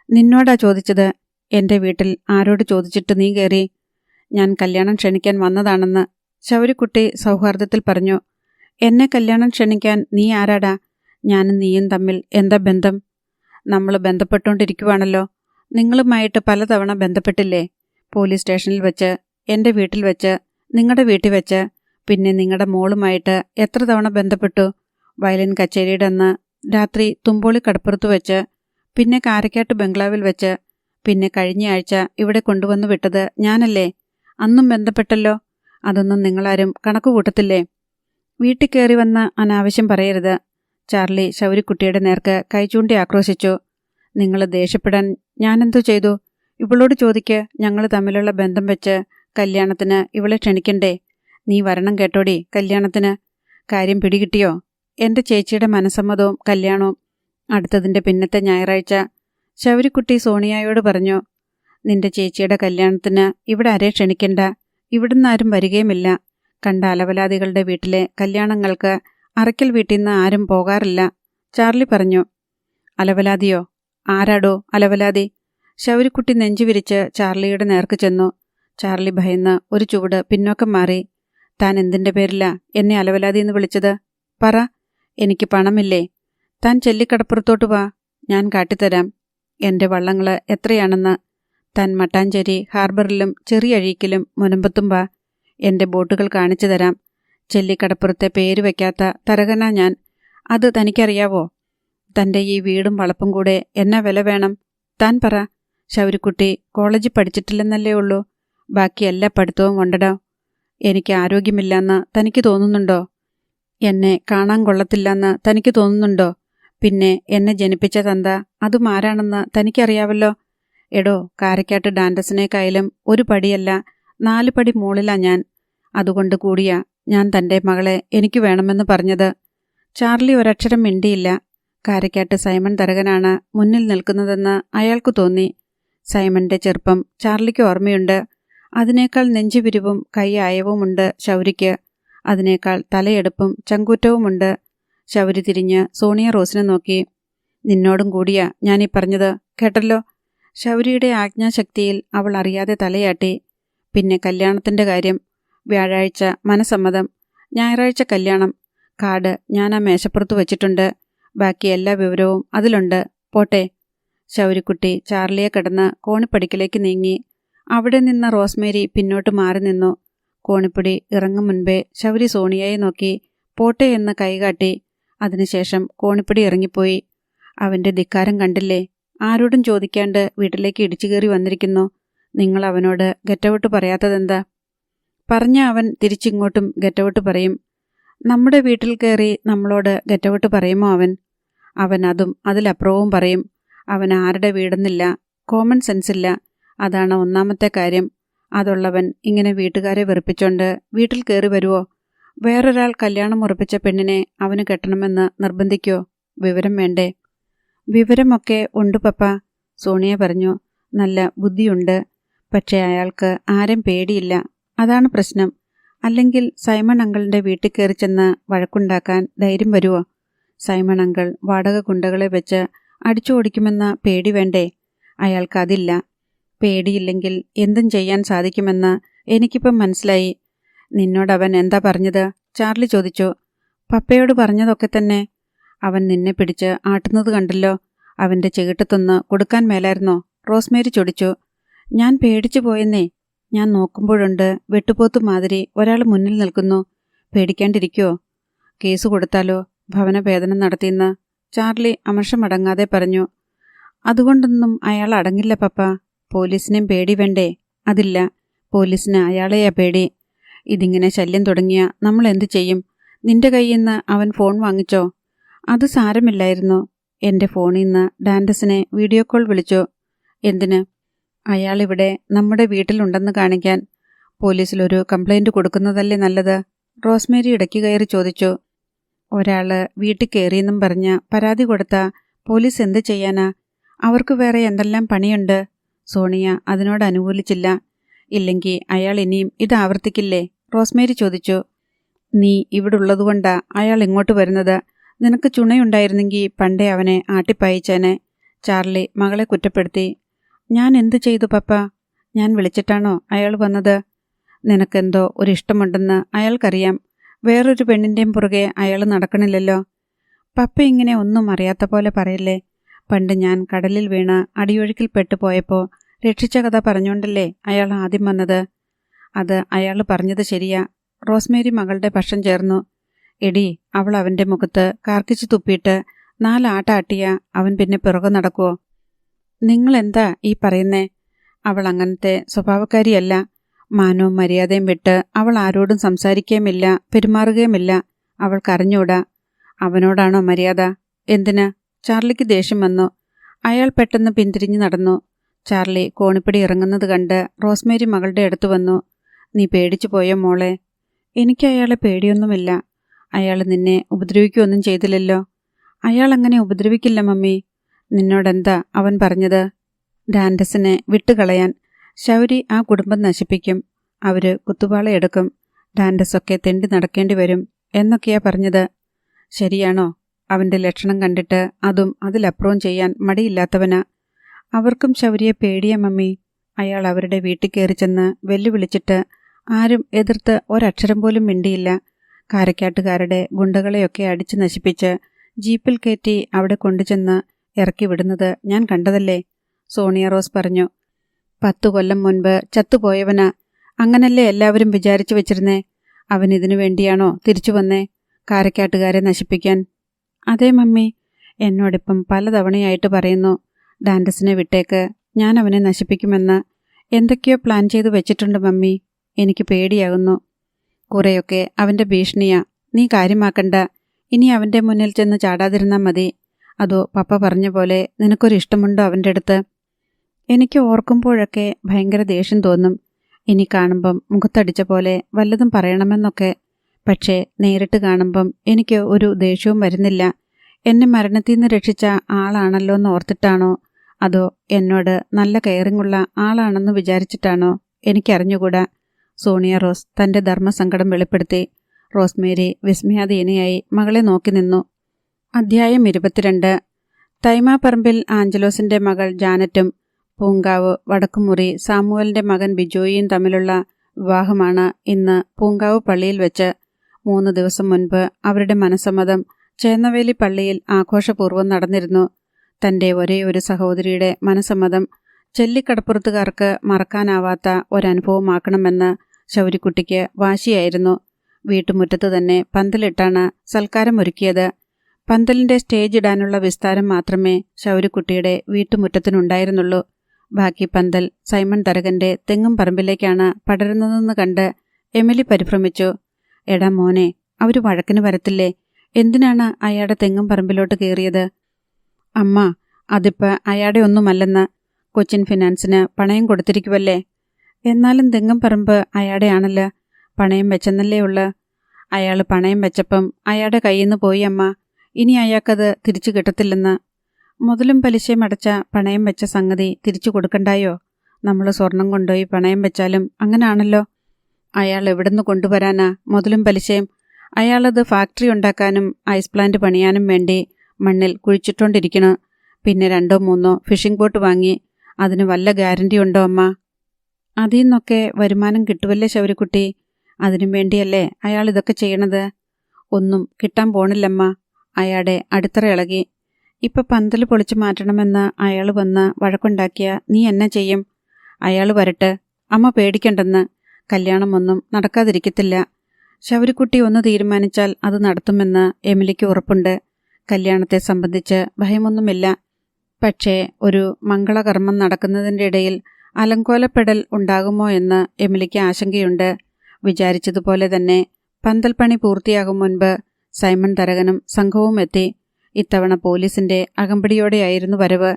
നിന്നോടാ ചോദിച്ചത്. എൻ്റെ വീട്ടിൽ ആരോട് ചോദിച്ചിട്ട് നീ കയറി? ഞാൻ കല്യാണം ക്ഷണിക്കാൻ വന്നതാണെന്ന് ശൗരിക്കുട്ടി സൗഹാർദ്ദത്തിൽ പറഞ്ഞു. എന്നെ കല്യാണം ക്ഷണിക്കാൻ നീ ആരാടാ? ഞാനും നീയും തമ്മിൽ എന്താ ബന്ധം? നമ്മൾ ബന്ധപ്പെട്ടുകൊണ്ടിരിക്കുവാണല്ലോ. നിങ്ങളുമായിട്ട് പലതവണ ബന്ധപ്പെട്ടില്ലേ? പോലീസ് സ്റ്റേഷനിൽ വെച്ച്, എൻ്റെ വീട്ടിൽ വെച്ച്, നിങ്ങളുടെ വീട്ടിൽ വെച്ച്, പിന്നെ നിങ്ങളുടെ മോളുമായിട്ട് എത്ര തവണ ബന്ധപ്പെട്ടു? വയലിൻ കച്ചേരിയുടെ അന്ന് രാത്രി തുമ്പോളി കടപ്പുറത്ത് വെച്ച്, പിന്നെ കാരക്കാട്ട് ബംഗ്ലാവിൽ വെച്ച്, പിന്നെ കഴിഞ്ഞയാഴ്ച ഇവിടെ കൊണ്ടുവന്നു വിട്ടത് ഞാനല്ലേ? അന്നും ബന്ധപ്പെട്ടല്ലോ. അതൊന്നും നിങ്ങളാരും കണക്കുകൂട്ടത്തില്ലേ? വീട്ടിൽ കയറി വന്ന് അനാവശ്യം പറയരുത്. ചാർലി ശൗരിക്കുട്ടിയുടെ നേർക്ക് കൈചൂണ്ടി ആക്രോശിച്ചു. നിങ്ങൾ ദേഷ്യപ്പെടാൻ ഞാനെന്തു ചെയ്തു? ഇവളോട് ചോദിക്ക്. ഞങ്ങൾ തമ്മിലുള്ള ബന്ധം വെച്ച് കല്യാണത്തിന് ഇവളെ ക്ഷണിക്കണ്ടേ? നീ വരണം കേട്ടോടി കല്യാണത്തിന്. കാര്യം പിടികിട്ടിയോ? എൻ്റെ ചേച്ചിയുടെ മനസ്സമ്മതവും കല്യാണവും അടുത്തതിൻ്റെ പിന്നത്തെ ഞായറാഴ്ച. ശൗരിക്കുട്ടി സോണിയയോട് പറഞ്ഞു. നിന്റെ ചേച്ചിയുടെ കല്യാണത്തിന് ഇവിടെ ആരെ ക്ഷണിക്കണ്ട. ഇവിടുന്ന് ആരും വരികയുമില്ല. കണ്ട അലവലാദികളുടെ വീട്ടിലെ കല്യാണങ്ങൾക്ക് അറയ്ക്കൽ വീട്ടിൽ നിന്ന് ആരും പോകാറില്ല. ചാർലി പറഞ്ഞു. അലവലാദിയോ? ആരാടോ അലവലാതി? ശൗരിക്കുട്ടി നെഞ്ചുവിരിച്ച് ചാർലിയുടെ നേർക്ക് ചെന്നു. ചാർലി ഭയന്ന് ഒരു ചുവട് പിന്നോക്കം മാറി. താൻ എന്തിൻ്റെ പേരില എന്നെ അലവലാതി എന്ന് വിളിച്ചത്? പറ. എനിക്ക് പണമില്ലേ? താൻ ചെല്ലിക്കടപ്പുറത്തോട്ട് വാ, ഞാൻ കാട്ടിത്തരാം എൻ്റെ വള്ളങ്ങൾ എത്രയാണെന്ന്. താൻ മട്ടാഞ്ചേരി ഹാർബറിലും ചെറിയഴീക്കിലും മുനമ്പത്തും വാ, എൻ്റെ ബോട്ടുകൾ കാണിച്ചു തരാം. ചെല്ലിക്കടപ്പുറത്തെ പേര് വയ്ക്കാത്ത തരകനാ ഞാൻ. അത് തനിക്കറിയാവോ? തൻ്റെ ഈ വീടും വളപ്പും കൂടെ എന്നാ വില വേണം? താൻ പറ. ശൗരിക്കുട്ടി കോളേജിൽ പഠിച്ചിട്ടില്ലെന്നല്ലേ ഉള്ളൂ, ബാക്കി എല്ലാ പഠിത്തവും ഉണ്ടടോ. എനിക്ക് ആരോഗ്യമില്ലെന്ന് തനിക്ക് തോന്നുന്നുണ്ടോ? എന്നെ കാണാൻ കൊള്ളത്തില്ലെന്ന് തനിക്ക് തോന്നുന്നുണ്ടോ? പിന്നെ എന്നെ ജനിപ്പിച്ച തന്ത അതും ആരാണെന്ന് തനിക്കറിയാവല്ലോ. എടോ, കാരക്കാട്ട് ഡാൻഡസിനേക്കായാലും ഒരു പടിയല്ല 4 പടി മുകളിലാ ഞാൻ. അതുകൊണ്ട് കൂടിയാ ഞാൻ തൻ്റെ മകളെ എനിക്ക് വേണമെന്ന് പറഞ്ഞത്. ചാർലി ഒരക്ഷരം മിണ്ടിയില്ല. കാരക്കാട്ട് സൈമൺ തരകനാണ് മുന്നിൽ നിൽക്കുന്നതെന്ന് അയാൾക്ക് തോന്നി. സൈമന്റെ ചെറുപ്പം ചാർലിക്ക് ഓർമ്മയുണ്ട്. അതിനേക്കാൾ നെഞ്ചുവിരിവും കൈയായവുമുണ്ട് ശൗരിക്ക്. അതിനേക്കാൾ തലയെടുപ്പും ചങ്കൂറ്റവുമുണ്ട്. ശൗരി തിരിഞ്ഞ് സോണിയ റോസിനെ നോക്കി. നിന്നോടും കൂടിയാ ഞാനീ പറഞ്ഞത്, കേട്ടല്ലോ. ശൗരിയുടെ ആജ്ഞാശക്തിയിൽ അവൾ അറിയാതെ തലയാട്ടി. പിന്നെ കല്യാണത്തിൻ്റെ കാര്യം. വ്യാഴാഴ്ച മനസമ്മതം, ഞായറാഴ്ച കല്യാണം. കാർഡ് ഞാൻ ആ മേശപ്പുറത്ത് വച്ചിട്ടുണ്ട്. ബാക്കി എല്ലാ വിവരവും അതിലുണ്ട്. പോട്ടെ. ശൗരിക്കുട്ടി ചാർലിയെ കടന്ന് കോണിപ്പടിക്കിലേക്ക് നീങ്ങി. അവിടെ നിന്ന റോസ്മേരി പിന്നോട്ട് മാറി നിന്നു. കോണിപ്പടി ഇറങ്ങും മുൻപേ ശൗരി സോണിയയെ നോക്കി പോട്ടെ എന്ന് കൈകാട്ടി. അതിനുശേഷം കോണിപ്പടി ഇറങ്ങിപ്പോയി. അവൻ്റെ ധിക്കാരം കണ്ടില്ലേ? ആരോടും ചോദിക്കാണ്ട് വീട്ടിലേക്ക് ഇടിച്ചു കയറി വന്നിരിക്കുന്നു. നിങ്ങൾ അവനോട് ഗെറ്റൗട്ട് പറയാത്തതെന്താ? പറഞ്ഞ അവൻ തിരിച്ചിങ്ങോട്ടും ഗെറ്റൗട്ട് പറയും. നമ്മുടെ വീട്ടിൽ കയറി നമ്മളോട് ഗെറ്റൗട്ട് പറയുമോ അവൻ? അവൻ അതും അതിലപ്പുറവും പറയും. അവൻ ആരുടെ വീടെന്നില്ല, കോമൺ സെൻസില്ല. അതാണ് ഒന്നാമത്തെ കാര്യം. അതുള്ളവൻ ഇങ്ങനെ വീട്ടുകാരെ വെറുപ്പിച്ചോണ്ട് വീട്ടിൽ കയറി വരുവോ? വേറൊരാൾ കല്യാണം ഉറപ്പിച്ച പെണ്ണിനെ അവന് കെട്ടണമെന്ന് നിർബന്ധിക്കോ? വിവരം വേണ്ടേ? വിവരമൊക്കെ ഉണ്ട് പപ്പ, സോണിയ പറഞ്ഞു. നല്ല ബുദ്ധിയുണ്ട്. പക്ഷേ അയാൾക്ക് ആരും പേടിയില്ല. അതാണ് പ്രശ്നം. അല്ലെങ്കിൽ സൈമൺ അങ്കിളിൻ്റെ വീട്ടിൽ കയറി ചെന്ന് വഴക്കുണ്ടാക്കാൻ ധൈര്യം വരുമോ? സൈമൺ അങ്കിൾ വാടക ഗുണ്ടകളെ വെച്ച് അടിച്ചു ഓടിക്കുമെന്ന പേടി വേണ്ടേ? അയാൾക്കതില്ല. പേടിയില്ലെങ്കിൽ എന്തും ചെയ്യാൻ സാധിക്കുമെന്ന് എനിക്കിപ്പം മനസ്സിലായി. നിന്നോടവൻ എന്താ പറഞ്ഞത്? ചാർലി ചോദിച്ചു. പപ്പയോട് പറഞ്ഞതൊക്കെ തന്നെ. അവൻ നിന്നെ പിടിച്ച് ആട്ടുന്നത് കണ്ടല്ലോ. അവൻ്റെ ചെകിട്ടത്തൊന്ന് കൊടുക്കാൻ മേലായിരുന്നോ? റോസ്മേരി ചൊടിച്ചു. ഞാൻ പേടിച്ചു പോയെന്നേ. ഞാൻ നോക്കുമ്പോഴുണ്ട് വെട്ടുപോത്തു മാതിരി ഒരാൾ മുന്നിൽ നിൽക്കുന്നു. പേടിക്കാണ്ടിരിക്കുവോ? കേസ് കൊടുത്താലോ? ഭവനഭേദനം നടത്തിയെന്ന് ചാർലി അമർഷമടങ്ങാതെ പറഞ്ഞു. അതുകൊണ്ടൊന്നും അയാൾ അടങ്ങില്ല പപ്പ. പോലീസിനെയും പേടി വേണ്ടേ? അതില്ല. പോലീസിന് അയാളെയാ പേടി. ഇതിങ്ങനെ ശല്യം തുടങ്ങിയ നമ്മൾ എന്തു ചെയ്യും? നിന്റെ കയ്യിൽ നിന്ന് അവൻ ഫോൺ വാങ്ങിച്ചോ? അത് സാരമില്ലായിരുന്നു. എൻ്റെ ഫോണിൽ നിന്ന് ഡാൻഡസിനെ വീഡിയോ കോൾ വിളിച്ചു. എന്തിന്? അയാളിവിടെ നമ്മുടെ വീട്ടിലുണ്ടെന്ന് കാണിക്കാൻ. പോലീസിലൊരു കംപ്ലൈൻറ്റ് കൊടുക്കുന്നതല്ലേ നല്ലത്? റോസ്മേരി ഇടയ്ക്ക് കയറി ചോദിച്ചു. ഒരാൾ വീട്ടിൽ കയറിയെന്നും പറഞ്ഞ് പരാതി കൊടുത്താൽ പോലീസ് എന്ത് ചെയ്യാനാ? അവർക്ക് വേറെ എന്തെല്ലാം പണിയുണ്ട്. സോണിയ അതിനോട് അനുകൂലിച്ചില്ല. ഇല്ലെങ്കിൽ അയാൾ ഇനിയും ഇത് ആവർത്തിക്കില്ലേ? റോസ്മേരി ചോദിച്ചു. നീ ഇവിടെ ഉള്ളതുകൊണ്ടാ അയാൾ ഇങ്ങോട്ട് വരുന്നത്. നിനക്ക് ചുണയുണ്ടായിരുന്നെങ്കിൽ പണ്ടേ അവനെ ആട്ടിപ്പായിച്ചേനെ. ചാർലി മകളെ കുറ്റപ്പെടുത്തി. ഞാൻ എന്തു ചെയ്തു പപ്പ? ഞാൻ വിളിച്ചിട്ടാണോ അയാൾ വന്നത്? നിനക്കെന്തോ ഒരിഷ്ടമുണ്ടെന്ന് അയാൾക്കറിയാം. വേറൊരു പെണ്ണിൻ്റെയും പുറകെ അയാൾ നടക്കണില്ലല്ലോ. പപ്പ ഇങ്ങനെ ഒന്നും അറിയാത്ത പോലെ പറയല്ലേ. പണ്ട് ഞാൻ കടലിൽ വീണ് അടിയൊഴുക്കിൽ പെട്ടുപോയപ്പോൾ രക്ഷിച്ച കഥ പറഞ്ഞുകൊണ്ടല്ലേ അയാൾ ആദ്യം വന്നത്. അത് അയാൾ പറഞ്ഞത് ശരിയാ. റോസ്മേരി മകളുടെ പക്ഷം ചേർന്നു. എടി, അവൾ അവൻ്റെ മുഖത്ത് കാർക്കിച്ചു തുപ്പിയിട്ട് 4 ആട്ടാട്ടിയ അവൻ പിന്നെ പിറകെ നടക്കുവോ? നിങ്ങളെന്താ ഈ പറയുന്നേ? അവൾ അങ്ങനത്തെ സ്വഭാവക്കാരിയല്ല. മാനവും മര്യാദയും വിട്ട് അവൾ ആരോടും സംസാരിക്കുകയുമില്ല, പെരുമാറുകയുമില്ല. അവൾക്കറിഞ്ഞൂടാ. അവനോടാണോ മര്യാദ? എന്തിന്? ചാർലിക്ക് ദേഷ്യം വന്നു. അയാൾ പെട്ടെന്ന് പിന്തിരിഞ്ഞു നടന്നു. ചാർലി കോണിപ്പടി ഇറങ്ങുന്നത് കണ്ട് റോസ്മേരി മകളുടെ അടുത്ത് വന്നു. നീ പേടിച്ചു പോയോ മോളെ? എനിക്ക് അയാളെ പേടിയൊന്നുമില്ല. അയാൾ നിന്നെ ഉപദ്രവിക്കുകയൊന്നും ചെയ്തില്ലല്ലോ. അയാൾ അങ്ങനെ ഉപദ്രവിക്കില്ല മമ്മി. നിന്നോടെന്താ അവൻ പറഞ്ഞത്? ഡാൻഡസിനെ വിട്ടുകളയാൻ. ശൗരി ആ കുടുംബം നശിപ്പിക്കും. അവർ കുത്തുപാളയെടുക്കും, ഡാൻഡസൊക്കെ തെണ്ടി നടക്കേണ്ടി വരും എന്നൊക്കെയാ പറഞ്ഞത്. ശരിയാണോ? അവൻ്റെ ലക്ഷണം കണ്ടിട്ട് അതും അതിലപ്പുറവും ചെയ്യാൻ മടിയില്ലാത്തവനാ. അവർക്കും ശൗര്യയെ പേടിയാ മമ്മി. അയാൾ അവരുടെ വീട്ടിൽ കയറി ചെന്ന് വെല്ലുവിളിച്ചിട്ട് ആരും എതിർത്ത് ഒരക്ഷരം പോലും മിണ്ടിയില്ല. കാരക്കാട്ടുകാരുടെ ഗുണ്ടകളെയൊക്കെ അടിച്ചു നശിപ്പിച്ച് ജീപ്പിൽ കയറ്റി അവിടെ കൊണ്ടുചെന്ന് ഇറക്കി വിടുന്നത് ഞാൻ കണ്ടതല്ലേ? സോണിയ റോസ് പറഞ്ഞു. 10 കൊല്ലം മുൻപ് ചത്തുപോയവനാ. അങ്ങനല്ലേ എല്ലാവരും വിചാരിച്ചു വെച്ചിരുന്നേ? അവൻ ഇതിനു വേണ്ടിയാണോ തിരിച്ചു വന്നേ, കാരക്കാട്ടുകാരെ നശിപ്പിക്കാൻ? അതേ മമ്മി, എന്നോടിപ്പം പലതവണയായിട്ട് പറയുന്നു, ഡാൻഡസിനെ വിട്ടേക്ക്, ഞാൻ അവനെ നശിപ്പിക്കുമെന്ന്. എന്തൊക്കെയോ പ്ലാൻ ചെയ്തു വെച്ചിട്ടുണ്ട് മമ്മി. എനിക്ക് പേടിയാകുന്നു. കുറേയൊക്കെ അവൻ്റെ ഭീഷണിയാ. നീ കാര്യമാക്കണ്ട. ഇനി അവൻ്റെ മുന്നിൽ ചെന്ന് ചാടാതിരുന്നാൽ മതി. അതോ പപ്പ പറഞ്ഞ പോലെ നിനക്കൊരിഷ്ടമുണ്ടോ അവൻ്റെ അടുത്ത്? എനിക്ക് ഓർക്കുമ്പോഴൊക്കെ ഭയങ്കര ദേഷ്യം തോന്നും. ഇനി കാണുമ്പം മുഖത്തടിച്ച പോലെ വല്ലതും പറയണമെന്നൊക്കെ. പക്ഷേ നേരിട്ട് കാണുമ്പം എനിക്ക് ഒരു ദേഷ്യവും വരുന്നില്ല. എന്നെ മരണത്തിൽ നിന്ന് രക്ഷിച്ച ആളാണല്ലോ എന്ന് ഓർത്തിട്ടാണോ, അതോ എന്നോട് നല്ല കെയറിങ്ങുള്ള ആളാണെന്ന് വിചാരിച്ചിട്ടാണോ എനിക്കറിഞ്ഞുകൂടാ. സോണിയ റോസ് തൻ്റെ ധർമ്മസങ്കടം വെളിപ്പെടുത്തി. റോസ്മേരി വിസ്മയാധീനയായി മകളെ നോക്കി നിന്നു. അധ്യായം 22. തൈമാപ്പറമ്പിൽ ആഞ്ചലോസിൻ്റെ മകൾ ജാനറ്റും പൂങ്കാവ് വടക്കുമുറി സാമുവലിൻ്റെ മകൻ ബിജോയിയും തമ്മിലുള്ള വിവാഹമാണ് ഇന്ന് പൂങ്കാവ് പള്ളിയിൽ വെച്ച്. 3 ദിവസം മുൻപ് അവരുടെ മനസ്സമ്മതം ചേന്നവേലി പള്ളിയിൽ ആഘോഷപൂർവ്വം നടന്നിരുന്നു. തൻ്റെ ഒരേ ഒരു സഹോദരിയുടെ മനസ്സമ്മതം ചെല്ലിക്കടപ്പുറത്തുകാർക്ക് മറക്കാനാവാത്ത ഒരനുഭവമാക്കണമെന്ന് ശൗരിക്കുട്ടിക്ക് വാശിയായിരുന്നു. വീട്ടുമുറ്റത്ത് തന്നെ പന്തലിട്ടാണ് സൽക്കാരം ഒരുക്കിയത്. പന്തലിൻ്റെ സ്റ്റേജ് ഇടാനുള്ള വിസ്താരം മാത്രമേ ശൗരിക്കുട്ടിയുടെ വീട്ടുമുറ്റത്തിനുണ്ടായിരുന്നുള്ളൂ. ബാക്കി പന്തൽ സൈമൺ തരകൻ്റെ തെങ്ങും പറമ്പിലേക്കാണ് പടരുന്നതെന്ന് കണ്ട് എമിലി പരിഭ്രമിച്ചു. എടാ മോനെ, അവർ വഴക്കിന് വരത്തില്ലേ? എന്തിനാണ് അയാളുടെ തെങ്ങും പറമ്പിലോട്ട് കയറിയത്? അമ്മ, അതിപ്പോൾ അയാളുടെ ഒന്നുമല്ലെന്ന്. കൊച്ചിൻ ഫിനാൻസിന് പണയം കൊടുത്തിരിക്കുവല്ലേ. എന്നാലും തെങ്ങും പറമ്പ് അയാളുടെ ആണല്ലോ. പണയം വെച്ചെന്നല്ലേ ഉള്ളു. അയാൾ പണയം വെച്ചപ്പം അയാളുടെ കയ്യിൽ നിന്ന് പോയി അമ്മ. ഇനി അയാൾക്കത് തിരിച്ചു കിട്ടത്തില്ലെന്ന്. മുതലും പലിശയും അടച്ച പണയം വെച്ച സംഗതി തിരിച്ചു കൊടുക്കണ്ടായോ? നമ്മൾ സ്വർണം കൊണ്ടുപോയി പണയം വെച്ചാലും അങ്ങനാണല്ലോ. അയാൾ എവിടുന്ന് കൊണ്ടുവരാനാ മുതലും പലിശയും? അയാളത് ഫാക്ടറി ഉണ്ടാക്കാനും ഐസ് പ്ലാന്റ് പണിയാനും വേണ്ടി മണ്ണിൽ കുഴിച്ചിട്ടോണ്ടിരിക്കണം. പിന്നെ 2-3 ഫിഷിംഗ് ബോട്ട് വാങ്ങി. അതിന് വല്ല ഗ്യാരണ്ടി ഉണ്ടോ അമ്മ? അതിൽ നിന്നൊക്കെ വരുമാനം കിട്ടുമല്ലേ ശൗരിക്കുട്ടി? അതിനും വേണ്ടിയല്ലേ അയാൾ ഇതൊക്കെ ചെയ്യണത്? ഒന്നും കിട്ടാൻ പോണില്ലമ്മ. അയാളുടെ അടിത്തറ ഇളകി. ഇപ്പം പന്തൽ പൊളിച്ചു മാറ്റണമെന്ന് അയാൾ വന്ന് വഴക്കുണ്ടാക്കിയ നീ എന്നാ ചെയ്യും? അയാൾ വരട്ടെ, അമ്മ പേടിക്കണ്ടെന്ന്. കല്യാണമൊന്നും നടക്കാതിരിക്കത്തില്ല. ശൗരിക്കുട്ടി ഒന്ന് തീരുമാനിച്ചാൽ അത് നടത്തുമെന്ന് എമിലിക്ക് ഉറപ്പുണ്ട്. കല്യാണത്തെ സംബന്ധിച്ച് ഭയമൊന്നുമില്ല. പക്ഷേ ഒരു മംഗളകർമ്മം നടക്കുന്നതിൻ്റെ ഇടയിൽ അലങ്കോലപ്പെടൽ ഉണ്ടാകുമോ എന്ന് എമിലിക്ക് ആശങ്കയുണ്ട്. വിചാരിച്ചതുപോലെ തന്നെ പന്തൽ പണി പൂർത്തിയാകും മുൻപ് സൈമൺ തരകനും സംഘവും എത്തി. ഇത്തവണ പോലീസിന്റെ അകമ്പടിയോടെയായിരുന്നു വരവ്.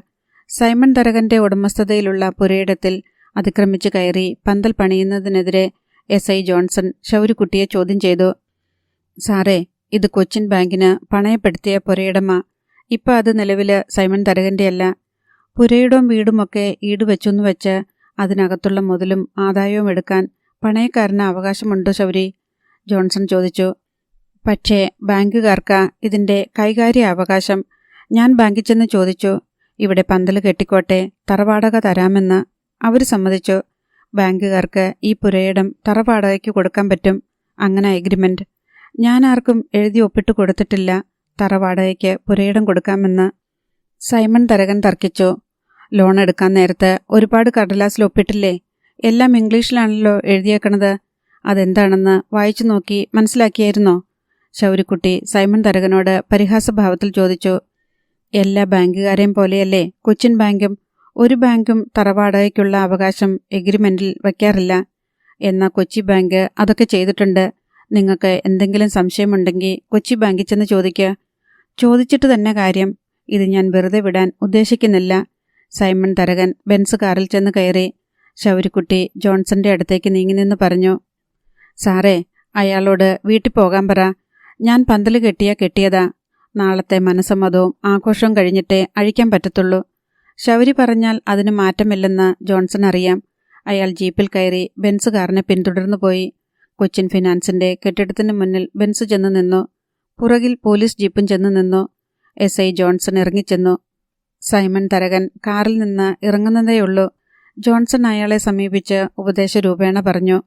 സൈമൺ തരകന്റെ ഉടമസ്ഥതയിലുള്ള പുരയിടത്തിൽ അതിക്രമിച്ചു കയറി പന്തൽ പണിയുന്നതിനെതിരെ SI ജോൺസൺ ശൗരിക്കുട്ടിയെ ചോദ്യം ചെയ്തു. സാറേ, ഇത് കൊച്ചിൻ ബാങ്കിന് പണയപ്പെടുത്തിയ പുരയിടമാ. ഇപ്പം അത് നിലവിൽ സൈമൺ തരകൻ്റെയല്ല. പുരയിടവും വീടുമൊക്കെ ഈടുവെച്ചൊന്നു വെച്ച് അതിനകത്തുള്ള മുതലും ആദായവും എടുക്കാൻ പണയക്കാരന് അവകാശമുണ്ടോ ശൗരി? ജോൺസൺ ചോദിച്ചു. പക്ഷേ ബാങ്കുകാർക്കാ ഇതിൻ്റെ കൈകാര്യ അവകാശം. ഞാൻ ബാങ്കിൽ ചെന്ന് ചോദിച്ചു, ഇവിടെ പന്തൽ കെട്ടിക്കോട്ടെ, തറവാടക തരാമെന്ന്. അവർ സമ്മതിച്ചു. ബാങ്കുകാർക്ക് ഈ പുരയിടം തറവാടകയ്ക്ക് കൊടുക്കാൻ പറ്റും. അങ്ങനെ എഗ്രിമെൻ്റ്. ഞാൻ ആർക്കും എഴുതി ഒപ്പിട്ട് കൊടുത്തിട്ടില്ല തറവാടകയ്ക്ക് പുരയിടം കൊടുക്കാമെന്ന്. സൈമൺ തരകൻ തർക്കിച്ചു. ലോൺ എടുക്കാൻ നേരത്ത് ഒരുപാട് കടലാസിൽ ഒപ്പിട്ടില്ലേ? എല്ലാം ഇംഗ്ലീഷിലാണല്ലോ എഴുതിയേക്കണത്. അതെന്താണെന്ന് വായിച്ചു നോക്കി മനസ്സിലാക്കിയായിരുന്നോ? ശൗരിക്കുട്ടി സൈമൺ തരകനോട് പരിഹാസഭാവത്തിൽ ചോദിച്ചു. എല്ലാ ബാങ്കുകാരെയും പോലെയല്ലേ കൊച്ചിൻ ബാങ്കും? ഒരു ബാങ്കും തറവാടകയ്ക്കുള്ള അവകാശം എഗ്രിമെന്റിൽ വയ്ക്കാറില്ല. എന്നാൽ കൊച്ചി ബാങ്ക് അതൊക്കെ ചെയ്തിട്ടുണ്ട്. നിങ്ങൾക്ക് എന്തെങ്കിലും സംശയമുണ്ടെങ്കിൽ കൊച്ചി ബാങ്കിൽ ചെന്ന് ചോദിക്കുക. ചോദിച്ചിട്ട് തന്നെ കാര്യം. ഇത് ഞാൻ വെറുതെ വിടാൻ ഉദ്ദേശിക്കുന്നില്ല. സൈമൺ തരകൻ ബെൻസ് കാറിൽ ചെന്ന് കയറി. ശൗരിക്കുട്ടി ജോൺസന്റെ അടുത്തേക്ക് നീങ്ങി നിന്ന് പറഞ്ഞു. സാറേ, അയാളോട് വീട്ടിൽ പോകാൻ പറ. ഞാൻ പന്തൽ കെട്ടിയതാ. നാളത്തെ മനസ്സമ്മതവും ആഘോഷവും കഴിഞ്ഞിട്ടേ അഴിക്കാൻ പറ്റത്തുള്ളൂ. ശൗരി പറഞ്ഞാൽ അതിന് മാറ്റമില്ലെന്ന് ജോൺസൺ അറിയാം. അയാൾ ജീപ്പിൽ കയറി ബെൻസ് കാറിനെ പിന്തുടർന്നു പോയി. കൊച്ചിൻ ഫിനാൻസിന്റെ കെട്ടിടത്തിന് മുന്നിൽ ബെൻസ് ചെന്ന് നിന്നു. പുറകിൽ പോലീസ് ജീപ്പും ചെന്ന് നിന്നു. SI ജോൺസൺ ഇറങ്ങിച്ചെന്നു. സൈമൺ തരകൻ കാറിൽ നിന്ന് ഇറങ്ങുന്നതേയുള്ളൂ. ജോൺസൺ അയാളെ സമീപിച്ച് ഉപദേശരൂപേണ പറഞ്ഞു,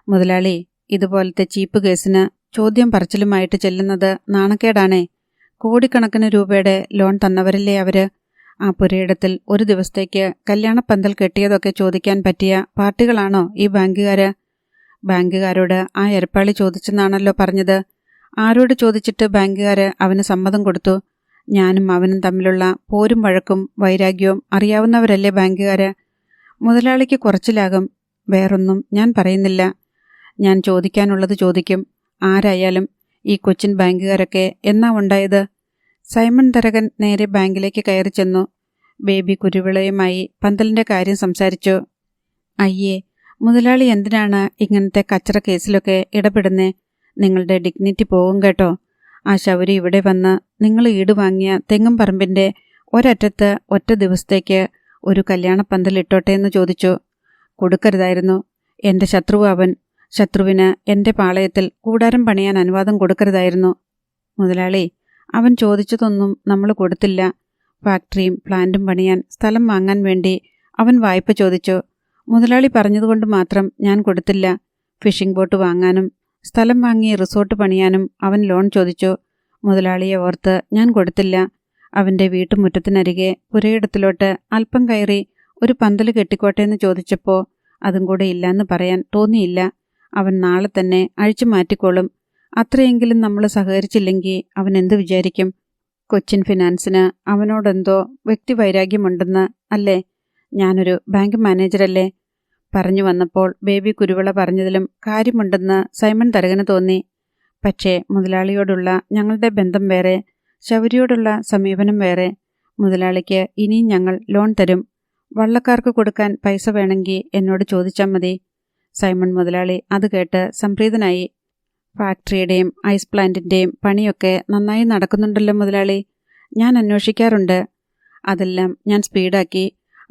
മുതലാളി, ഇതുപോലത്തെ ചീപ്പ് കേസിന് ചോദ്യം പറച്ചിലുമായിട്ട് ചെല്ലുന്നത് നാണക്കേടാണേ. കോടിക്കണക്കിന് രൂപയുടെ ലോൺ തന്നവരല്ലേ അവര്. ആ പുരയിടത്തിൽ ഒരു ദിവസത്തേക്ക് കല്യാണപ്പന്തൽ കെട്ടിയതൊക്കെ ചോദിക്കാൻ പറ്റിയ പാർട്ടികളാണോ ഈ ബാങ്കുകാര്? ബാങ്കുകാരോട് ആ എരപ്പാളി ചോദിച്ചെന്നാണല്ലോ പറഞ്ഞത്. ആരോട് ചോദിച്ചിട്ട് ബാങ്കുകാര് അവന് സമ്മതം കൊടുത്തു? ഞാനും അവനും തമ്മിലുള്ള പോരും വഴക്കും വൈരാഗ്യവും അറിയാവുന്നവരല്ലേ ബാങ്കുകാര്. മുതലാളിക്ക് കുറച്ചിലാകും, വേറൊന്നും ഞാൻ പറയുന്നില്ല. ഞാൻ ചോദിക്കാനുള്ളത് ചോദിക്കും. ആരായാലും ഈ കൊച്ചിൻ ബാങ്കുകാരൊക്കെ എന്നാ ഉണ്ടായത്? സൈമൺ തരകൻ നേരെ ബാങ്കിലേക്ക് കയറി ചെന്നു. ബേബി കുരുവിളയുമായി പന്തലിന്റെ കാര്യം സംസാരിച്ചു. അയ്യേ, മുതലാളി എന്തിനാണ് ഇങ്ങനത്തെ കച്ചറ കേസിലൊക്കെ ഇടപെടുന്നേ? നിങ്ങളുടെ ഡിഗ്നിറ്റി പോകും കേട്ടോ. ആ ശൗരി ഇവിടെ വന്ന് നിങ്ങൾ ഈട് വാങ്ങിയ തെങ്ങും പറമ്പിന്റെ ഒരറ്റത്ത് ഒറ്റ ദിവസത്തേക്ക് ഒരു കല്യാണപ്പന്തൽ ഇട്ടോട്ടെ എന്ന് ചോദിച്ചു. കൊടുക്കരുതായിരുന്നു. എന്റെ ശത്രുവ് അവൻ. ശത്രുവിന് എന്റെ പാളയത്തിൽ കൂടാരം പണിയാൻ അനുവാദം കൊടുക്കരുതായിരുന്നു. മുതലാളി, അവൻ ചോദിച്ചതൊന്നും നമ്മൾ കൊടുത്തില്ല. ഫാക്ടറിയും പ്ലാന്റും പണിയാൻ സ്ഥലം വാങ്ങാൻ വേണ്ടി അവൻ വായ്പ ചോദിച്ചു. മുതലാളി പറഞ്ഞതുകൊണ്ട് മാത്രം ഞാൻ കൊടുത്തില്ല. ഫിഷിംഗ് ബോട്ട് വാങ്ങാനും സ്ഥലം വാങ്ങി റിസോർട്ട് പണിയാനും അവൻ ലോൺ ചോദിച്ചു. മുതലാളിയെ ഓർത്ത് ഞാൻ കൊടുത്തില്ല. അവന്റെ വീട്ടുമുറ്റത്തിനരികെ പുരയിടത്തിലോട്ട് അല്പം കയറി ഒരു പന്തൽ കെട്ടിക്കോട്ടെ എന്ന് ചോദിച്ചപ്പോൾ അതും കൂടെ ഇല്ലാന്ന് പറയാൻ തോന്നിയില്ല. അവൻ നാളെ തന്നെ അഴിച്ചു മാറ്റിക്കോളും. അത്രയെങ്കിലും നമ്മൾ സഹകരിച്ചില്ലെങ്കിൽ അവൻ എന്ത് വിചാരിക്കും? കൊച്ചിൻ ഫിനാൻസിന് അവനോടെന്തോ വ്യക്തിവൈരാഗ്യമുണ്ടെന്ന് അല്ലേ? ഞാനൊരു ബാങ്ക് മാനേജറല്ലേ? പറഞ്ഞു വന്നപ്പോൾ ബേബി കുരുവിള പറഞ്ഞതിലും കാര്യമുണ്ടെന്ന് സൈമൺ തരകന് തോന്നി. പക്ഷേ മുതലാളിയോടുള്ള ഞങ്ങളുടെ ബന്ധം വേറെ, ശൗരിയോടുള്ള സമീപനം വേറെ. മുതലാളിക്ക് ഇനിയും ഞങ്ങൾ ലോൺ തരും. വള്ളക്കാർക്ക് കൊടുക്കാൻ പൈസ വേണമെങ്കിൽ എന്നോട് ചോദിച്ചാൽ മതി. സൈമൺ മുതലാളി അത് കേട്ട് സംപ്രീതനായി. ഫാക്ടറിയുടെയും ഐസ് പ്ലാന്റിന്റെയും പണിയൊക്കെ നന്നായി നടക്കുന്നുണ്ടല്ലോ മുതലാളി. ഞാൻ അന്വേഷിക്കാറുണ്ട്. അതെല്ലാം ഞാൻ സ്പീഡാക്കി.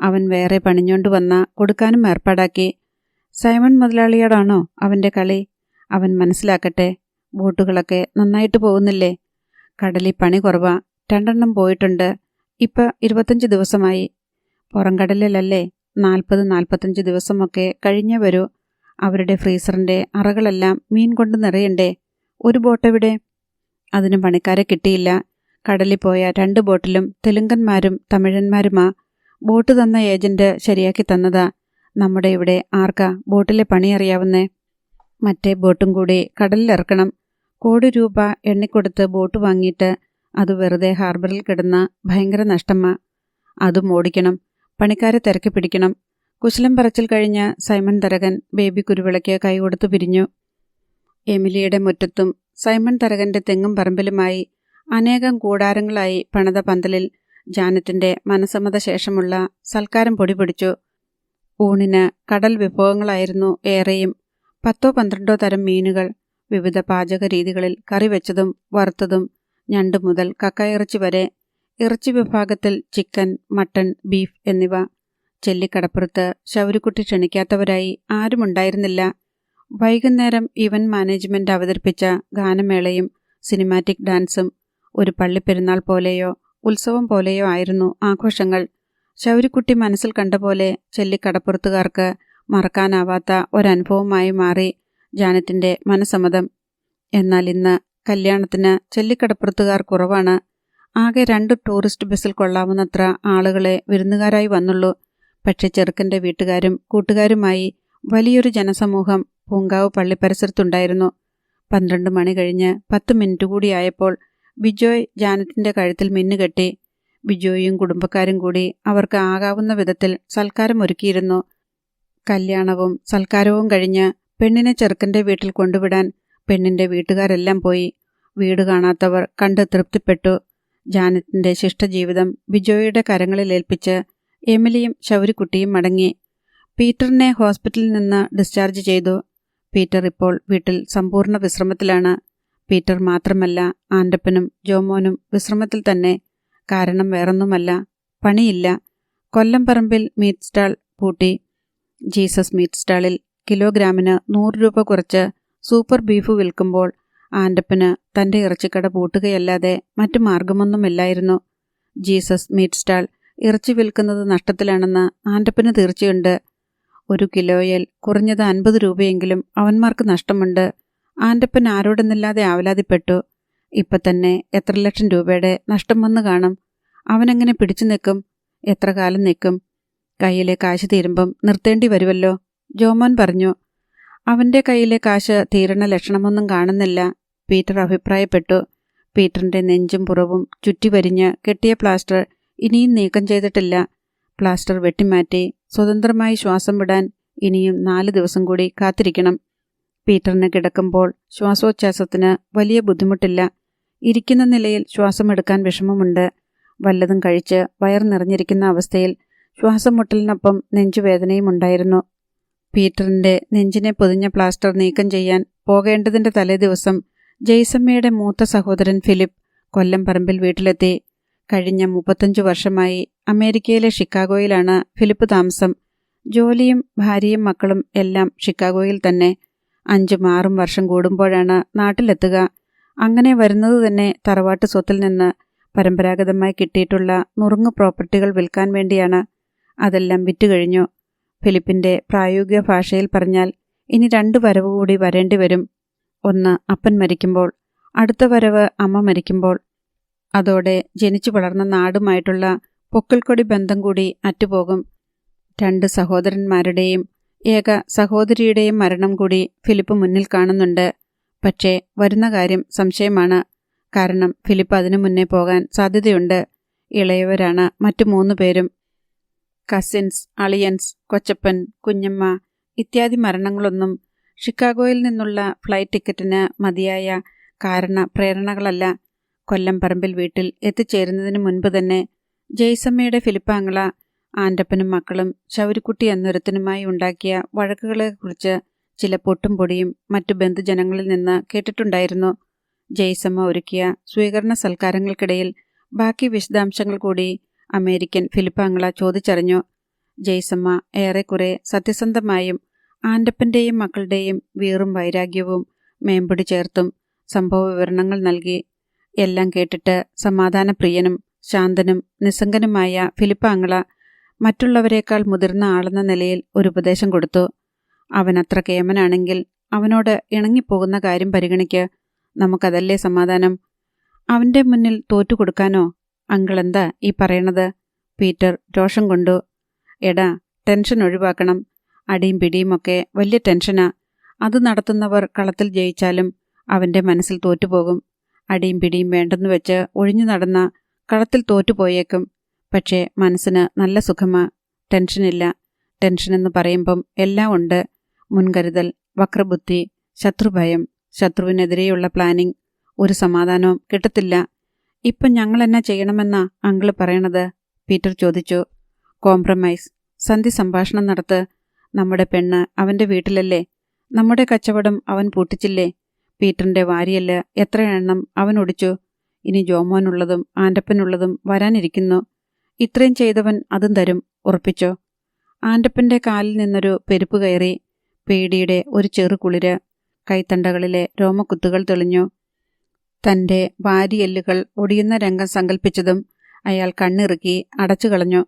അവൻ വേറെ പണിഞ്ഞോണ്ട് വന്ന കൊടുക്കാനും ഏർപ്പാടാക്കി. സൈമൺ മുതലാളിയോടാണോ അവന്റെ കളി? അവൻ മനസ്സിലാക്കട്ടെ. ബോട്ടുകളൊക്കെ നന്നായിട്ട് പോകുന്നില്ലേ? കടലിൽ പണി കുറവാ. 2 പോയിട്ടുണ്ട്. ഇപ്പം 25 ദിവസമായി. പുറംകടലിലല്ലേ 40-45 ദിവസമൊക്കെ കഴിഞ്ഞേ വരൂ. അവരുടെ ഫ്രീസറിന്റെ അറകളെല്ലാം മീൻ കൊണ്ട് നിറയണ്ടേ? ഒരു ബോട്ടെവിടെ? അതിന് പണിക്കാരെ കിട്ടിയില്ല. കടലിൽ പോയ 2 ബോട്ടിലും തെലുങ്കന്മാരും തമിഴന്മാരുമാ. ബോട്ട് തന്ന ഏജന്റ് ശരിയാക്കി തന്നതാ. നമ്മുടെ ഇവിടെ ആർക്കാ ബോട്ടിലെ പണി അറിയാവുന്നേ? മറ്റേ ബോട്ടും കൂടി കടലിലിറക്കണം. കോടി രൂപ എണ്ണിക്കൊടുത്ത് ബോട്ട് വാങ്ങിയിട്ട് അത് വെറുതെ ഹാർബറിൽ കിടന്ന ഭയങ്കര നഷ്ടമാ. അതും ഓടിക്കണം. പണിക്കാരെ തിരക്കി പിടിക്കണം. കുശലം പറച്ചിൽ കഴിഞ്ഞ സൈമൺ തരകൻ ബേബി കുരുവിളയ്ക്ക് കൈകൊടുത്തു പിരിഞ്ഞു. എമിലിയുടെ മുറ്റത്തും സൈമൺ തരകന്റെ തെങ്ങും പറമ്പിലുമായി അനേകം കൂടാരങ്ങളായി പണിത പന്തലിൽ ജാനറ്റിന്റെ മനസമ്മത ശേഷമുള്ള സൽക്കാരം പൊടിപിടിച്ചു. ഊണിന് കടൽ വിഭവങ്ങളായിരുന്നു ഏറെയും. 10-12 തരം മീനുകൾ, വിവിധ പാചക രീതികളിൽ കറി വെച്ചതും വറുത്തതും, ഞണ്ട് മുതൽ കക്കയിറച്ചി വരെ. ഇറച്ചി വിഭാഗത്തിൽ ചിക്കൻ, മട്ടൺ, ബീഫ് എന്നിവ. ചെല്ലിക്കടപ്പുറത്ത് ശൗരിക്കുട്ടി ക്ഷണിക്കാത്തവരായി ആരുമുണ്ടായിരുന്നില്ല. വൈകുന്നേരം ഇവന്റ് മാനേജ്മെന്റ് അവതരിപ്പിച്ച ഗാനമേളയും സിനിമാറ്റിക് ഡാൻസും. ഒരു പള്ളിപ്പെരുന്നാൾ പോലെയോ ഉത്സവം പോലെയോ ആയിരുന്നു ആഘോഷങ്ങൾ. ശൗരിക്കുട്ടി മനസ്സിൽ കണ്ട പോലെ ചെല്ലിക്കടപ്പുറത്തുകാർക്ക് മറക്കാനാവാത്ത ഒരനുഭവമായി മാറി ജാനറ്റിന്റെ മനസമ്മതം. എന്നാൽ ഇന്ന് കല്യാണത്തിന് ചെല്ലിക്കടപ്പുറത്തുകാർ കുറവാണ്. ആകെ 2 ടൂറിസ്റ്റ് ബസ്സിൽ കൊള്ളാവുന്നത്ര ആളുകളെ വിരുന്നുകാരായി വന്നുള്ളൂ. പക്ഷെ ചെറുക്കന്റെ വീട്ടുകാരും കൂട്ടുകാരുമായി വലിയൊരു ജനസമൂഹം പൂങ്കാവ് പള്ളിപ്പരിസരത്തുണ്ടായിരുന്നു. 12 മണി കഴിഞ്ഞ് 10 മിനിറ്റ് കൂടിയായപ്പോൾ ബിജോയ് ജാനറ്റിന്റെ കഴുത്തിൽ മിന്നുകെട്ടി. ബിജോയും കുടുംബക്കാരും കൂടി അവർക്ക് ആകാവുന്ന വിധത്തിൽ സൽക്കാരം ഒരുക്കിയിരുന്നു. കല്യാണവും സൽക്കാരവും കഴിഞ്ഞ് പെണ്ണിനെ ചെറുക്കന്റെ വീട്ടിൽ കൊണ്ടുവിടാൻ പെണ്ണിന്റെ വീട്ടുകാരെല്ലാം പോയി. വീട് കാണാത്തവർ കണ്ട് തൃപ്തിപ്പെട്ടു. ജാനറ്റിന്റെ ശിഷ്ടജീവിതം ബിജോയുടെ കരങ്ങളിൽ ഏൽപ്പിച്ച് എമിലിയും ശൗരിക്കുട്ടിയും മടങ്ങി. പീറ്ററിനെ ഹോസ്പിറ്റലിൽ നിന്ന് ഡിസ്ചാർജ് ചെയ്തു. പീറ്റർ ഇപ്പോൾ വീട്ടിൽ സമ്പൂർണ്ണ വിശ്രമത്തിലാണ്. പീറ്റർ മാത്രമല്ല, ആൻ്റപ്പനും ജോമോനും വിശ്രമത്തിൽ തന്നെ. കാരണം വേറൊന്നുമല്ല, പണിയില്ല. കൊല്ലംപറമ്പിൽ മീറ്റ് സ്റ്റാൾ പൂട്ടി. ജീസസ് മീറ്റ് സ്റ്റാളിൽ കിലോഗ്രാമിന് 100 രൂപ കുറച്ച് സൂപ്പർ ബീഫ് വിൽക്കുമ്പോൾ ആൻ്റപ്പന് തൻ്റെ ഇറച്ചിക്കട പൂട്ടുകയല്ലാതെ മറ്റു മാർഗമൊന്നുമില്ലായിരുന്നു. ജീസസ് മീറ്റ് സ്റ്റാൾ ഇറച്ചി വിൽക്കുന്നത് നഷ്ടത്തിലാണെന്ന് ആൻ്റപ്പന് തീർച്ചയുണ്ട്. 1 കിലോയിൽ കുറഞ്ഞത് 50 രൂപയെങ്കിലും അവന്മാർക്ക് നഷ്ടമുണ്ട്. ആൻ്റപ്പൻ ആരോടെന്നില്ലാതെ ആവലാതിപ്പെട്ടു. ഇപ്പം തന്നെ എത്ര ലക്ഷം രൂപയുടെ നഷ്ടം വന്നു കാണും. അവനെങ്ങനെ പിടിച്ചു നിൽക്കും? എത്ര കാലം നിൽക്കും? കയ്യിലെ കാശ് തീരുമ്പം നിർത്തേണ്ടി വരുമല്ലോ, ജോമോൻ പറഞ്ഞു. അവൻ്റെ കയ്യിലെ കാശ് തീരണ ലക്ഷണമൊന്നും കാണുന്നില്ല, പീറ്റർ അഭിപ്രായപ്പെട്ടു. പീറ്ററിൻ്റെ നെഞ്ചും പുറവും ചുറ്റിവരിഞ്ഞ് കെട്ടിയ പ്ലാസ്റ്റർ ഇനിയും നീക്കം ചെയ്തിട്ടില്ല. പ്ലാസ്റ്റർ വെട്ടിമാറ്റി സ്വതന്ത്രമായി ശ്വാസം വിടാൻ ഇനിയും 4 ദിവസം കൂടി കാത്തിരിക്കണം. പീറ്ററിന് കിടക്കുമ്പോൾ ശ്വാസോച്ഛ്വാസത്തിന് വലിയ ബുദ്ധിമുട്ടില്ല. ഇരിക്കുന്ന നിലയിൽ ശ്വാസമെടുക്കാൻ വിഷമമുണ്ട്. വല്ലതും കഴിച്ച് വയർ നിറഞ്ഞിരിക്കുന്ന അവസ്ഥയിൽ ശ്വാസം മുട്ടലിനൊപ്പം നെഞ്ചുവേദനയും ഉണ്ടായിരുന്നു. പീറ്ററിൻ്റെ നെഞ്ചിനെ പൊതിഞ്ഞ പ്ലാസ്റ്റർ നീക്കം ചെയ്യാൻ പോകേണ്ടതിൻ്റെ തലേദിവസം ജെയ്സമ്മയുടെ മൂത്ത സഹോദരൻ ഫിലിപ്പ് കൊല്ലംപറമ്പിൽ വീട്ടിലെത്തി. കഴിഞ്ഞ 35 വർഷമായി അമേരിക്കയിലെ ഷിക്കാഗോയിലാണ് ഫിലിപ്പ് താമസം. ജോലിയും ഭാര്യയും മക്കളും എല്ലാം ഷിക്കാഗോയിൽ തന്നെ. 5-6 വർഷം കൂടുമ്പോഴാണ് നാട്ടിലെത്തുക. അങ്ങനെ വരുന്നത് തന്നെ തറവാട്ട് സ്വത്തിൽ നിന്ന് പരമ്പരാഗതമായി കിട്ടിയിട്ടുള്ള നുറുങ്ങു പ്രോപ്പർട്ടികൾ വിൽക്കാൻ വേണ്ടിയാണ്. അതെല്ലാം വിറ്റുകഴിഞ്ഞു. ഫിലിപ്പിൻ്റെ പ്രായോഗിക ഭാഷയിൽ പറഞ്ഞാൽ ഇനി 2 വരവ് കൂടി വരേണ്ടി വരും. ഒന്ന് അപ്പൻ മരിക്കുമ്പോൾ, അടുത്ത വരവ് അമ്മ മരിക്കുമ്പോൾ. അതോടെ ജനിച്ചു വളർന്ന നാടുമായിട്ടുള്ള പൊക്കിൾക്കൊടി ബന്ധം കൂടി അറ്റുപോകും. 2 സഹോദരന്മാരുടെയും ഏക സഹോദരിയുടെയും മരണം കൂടി ഫിലിപ്പ് മുന്നിൽ കാണുന്നുണ്ട്. പക്ഷേ വരുന്ന കാര്യം സംശയമാണ്. കാരണം ഫിലിപ്പ് അതിനു മുന്നേ പോകാൻ സാധ്യതയുണ്ട്. ഇളയവരാണ് മറ്റു 3 പേരും. കസിൻസ്, അളിയൻസ്, കൊച്ചപ്പൻ, കുഞ്ഞമ്മ ഇത്യാദി മരണങ്ങളൊന്നും ഷിക്കാഗോയിൽ നിന്നുള്ള ഫ്ലൈറ്റ് ടിക്കറ്റിന് മതിയായ പ്രേരണകളല്ല. കൊല്ലംപറമ്പിൽ വീട്ടിൽ എത്തിച്ചേരുന്നതിന് മുൻപ് തന്നെ ജെയ്സമ്മയുടെ ഫിലിപ്പാങ്ങള ആൻ്റപ്പനും മക്കളും ശൗരിക്കുട്ടി എന്നൊരുത്തനുമായി ഉണ്ടാക്കിയ വഴക്കുകളെക്കുറിച്ച് ചില പൊട്ടും പൊടിയും മറ്റു ബന്ധുജനങ്ങളിൽ നിന്ന് കേട്ടിട്ടുണ്ടായിരുന്നു. ജെയ്സമ്മ ഒരുക്കിയ സ്വീകരണ സൽക്കാരങ്ങൾക്കിടയിൽ ബാക്കി വിശദാംശങ്ങൾ കൂടി അമേരിക്കൻ ഫിലിപ്പാങ്ങള ചോദിച്ചറിഞ്ഞു. ജെയ്സമ്മ ഏറെക്കുറെ സത്യസന്ധമായും ആൻ്റപ്പൻ്റെയും മക്കളുടെയും വീറും വൈരാഗ്യവും മേമ്പൊടി ചേർത്തും സംഭവ വിവരണങ്ങൾ നൽകി. എല്ലാം കേട്ടിട്ട് സമാധാനപ്രിയനും ശാന്തനും നിസ്സംഗനുമായ ഫിലിപ്പാങ്ങള മറ്റുള്ളവരെക്കാൾ മുതിർന്ന ആളെന്ന നിലയിൽ ഒരു ഉപദേശം കൊടുത്തു. അവനത്ര കേമനാണെങ്കിൽ അവനോട് ഇണങ്ങിപ്പോകുന്ന കാര്യം പരിഗണിക്ക്. നമുക്കതല്ലേ സമാധാനം. അവൻ്റെ മുന്നിൽ തോറ്റുകൊടുക്കാനോ? അങ്കിൾ എന്താ ഈ പറയണത്? പീറ്റർ രോഷം കൊണ്ടു. എടാ, ടെൻഷൻ ഒഴിവാക്കണം. അടിയും പിടിയുമൊക്കെ വലിയ ടെൻഷനാ. അത് നടത്തുന്നവർ കളത്തിൽ ജയിച്ചാലും അവൻ്റെ മനസ്സിൽ തോറ്റുപോകും. അടിയും പിടിയും വേണ്ടെന്ന് വെച്ച് ഒഴിഞ്ഞു നടന്ന കളത്തിൽ തോറ്റുപോയേക്കും. പക്ഷേ മനസ്സിന് നല്ല സുഖമാ. ടെൻഷനില്ല. ടെൻഷനെന്ന് പറയുമ്പം എല്ലാം ഉണ്ട്. മുൻകരുതൽ, വക്രബുദ്ധി, ശത്രുഭയം, ശത്രുവിനെതിരെയുള്ള പ്ലാനിംഗ്. ഒരു സമാധാനവും കിട്ടത്തില്ല. ഇപ്പം ഞങ്ങളെന്നാ ചെയ്യണമെന്നാ അങ്കിള് പറയണത്? പീറ്റർ ചോദിച്ചു. കോംപ്രമൈസ്. സന്ധി സംഭാഷണം നടത്ത്. നമ്മുടെ പെണ്ണ് അവൻ്റെ വീട്ടിലല്ലേ? നമ്മുടെ കച്ചവടം അവൻ പൂട്ടിച്ചില്ലേ? പീറ്ററിൻ്റെ വാരിയല് എത്ര എണ്ണം അവൻ ഒടിച്ചു? ഇനി ജോമോനുള്ളതും ആൻ്റപ്പനുള്ളതും വരാനിരിക്കുന്നു. ഇത്രയും ചെയ്തവൻ അതും തരും, ഉറപ്പിച്ചോ? ആൻ്റപ്പൻ്റെ കാലിൽ നിന്നൊരു പെരുപ്പ് കയറി. പേടിയുടെ ഒരു ചെറു കുളിര്. കൈത്തണ്ടകളിലെ രോമക്കുത്തുകൾ തെളിഞ്ഞു. തൻ്റെ വാരിയെല്ലുകൾ ഒടിയുന്ന രംഗം സങ്കല്പിച്ചതും അയാൾ കണ്ണിറുക്കി അടച്ചു കളഞ്ഞു.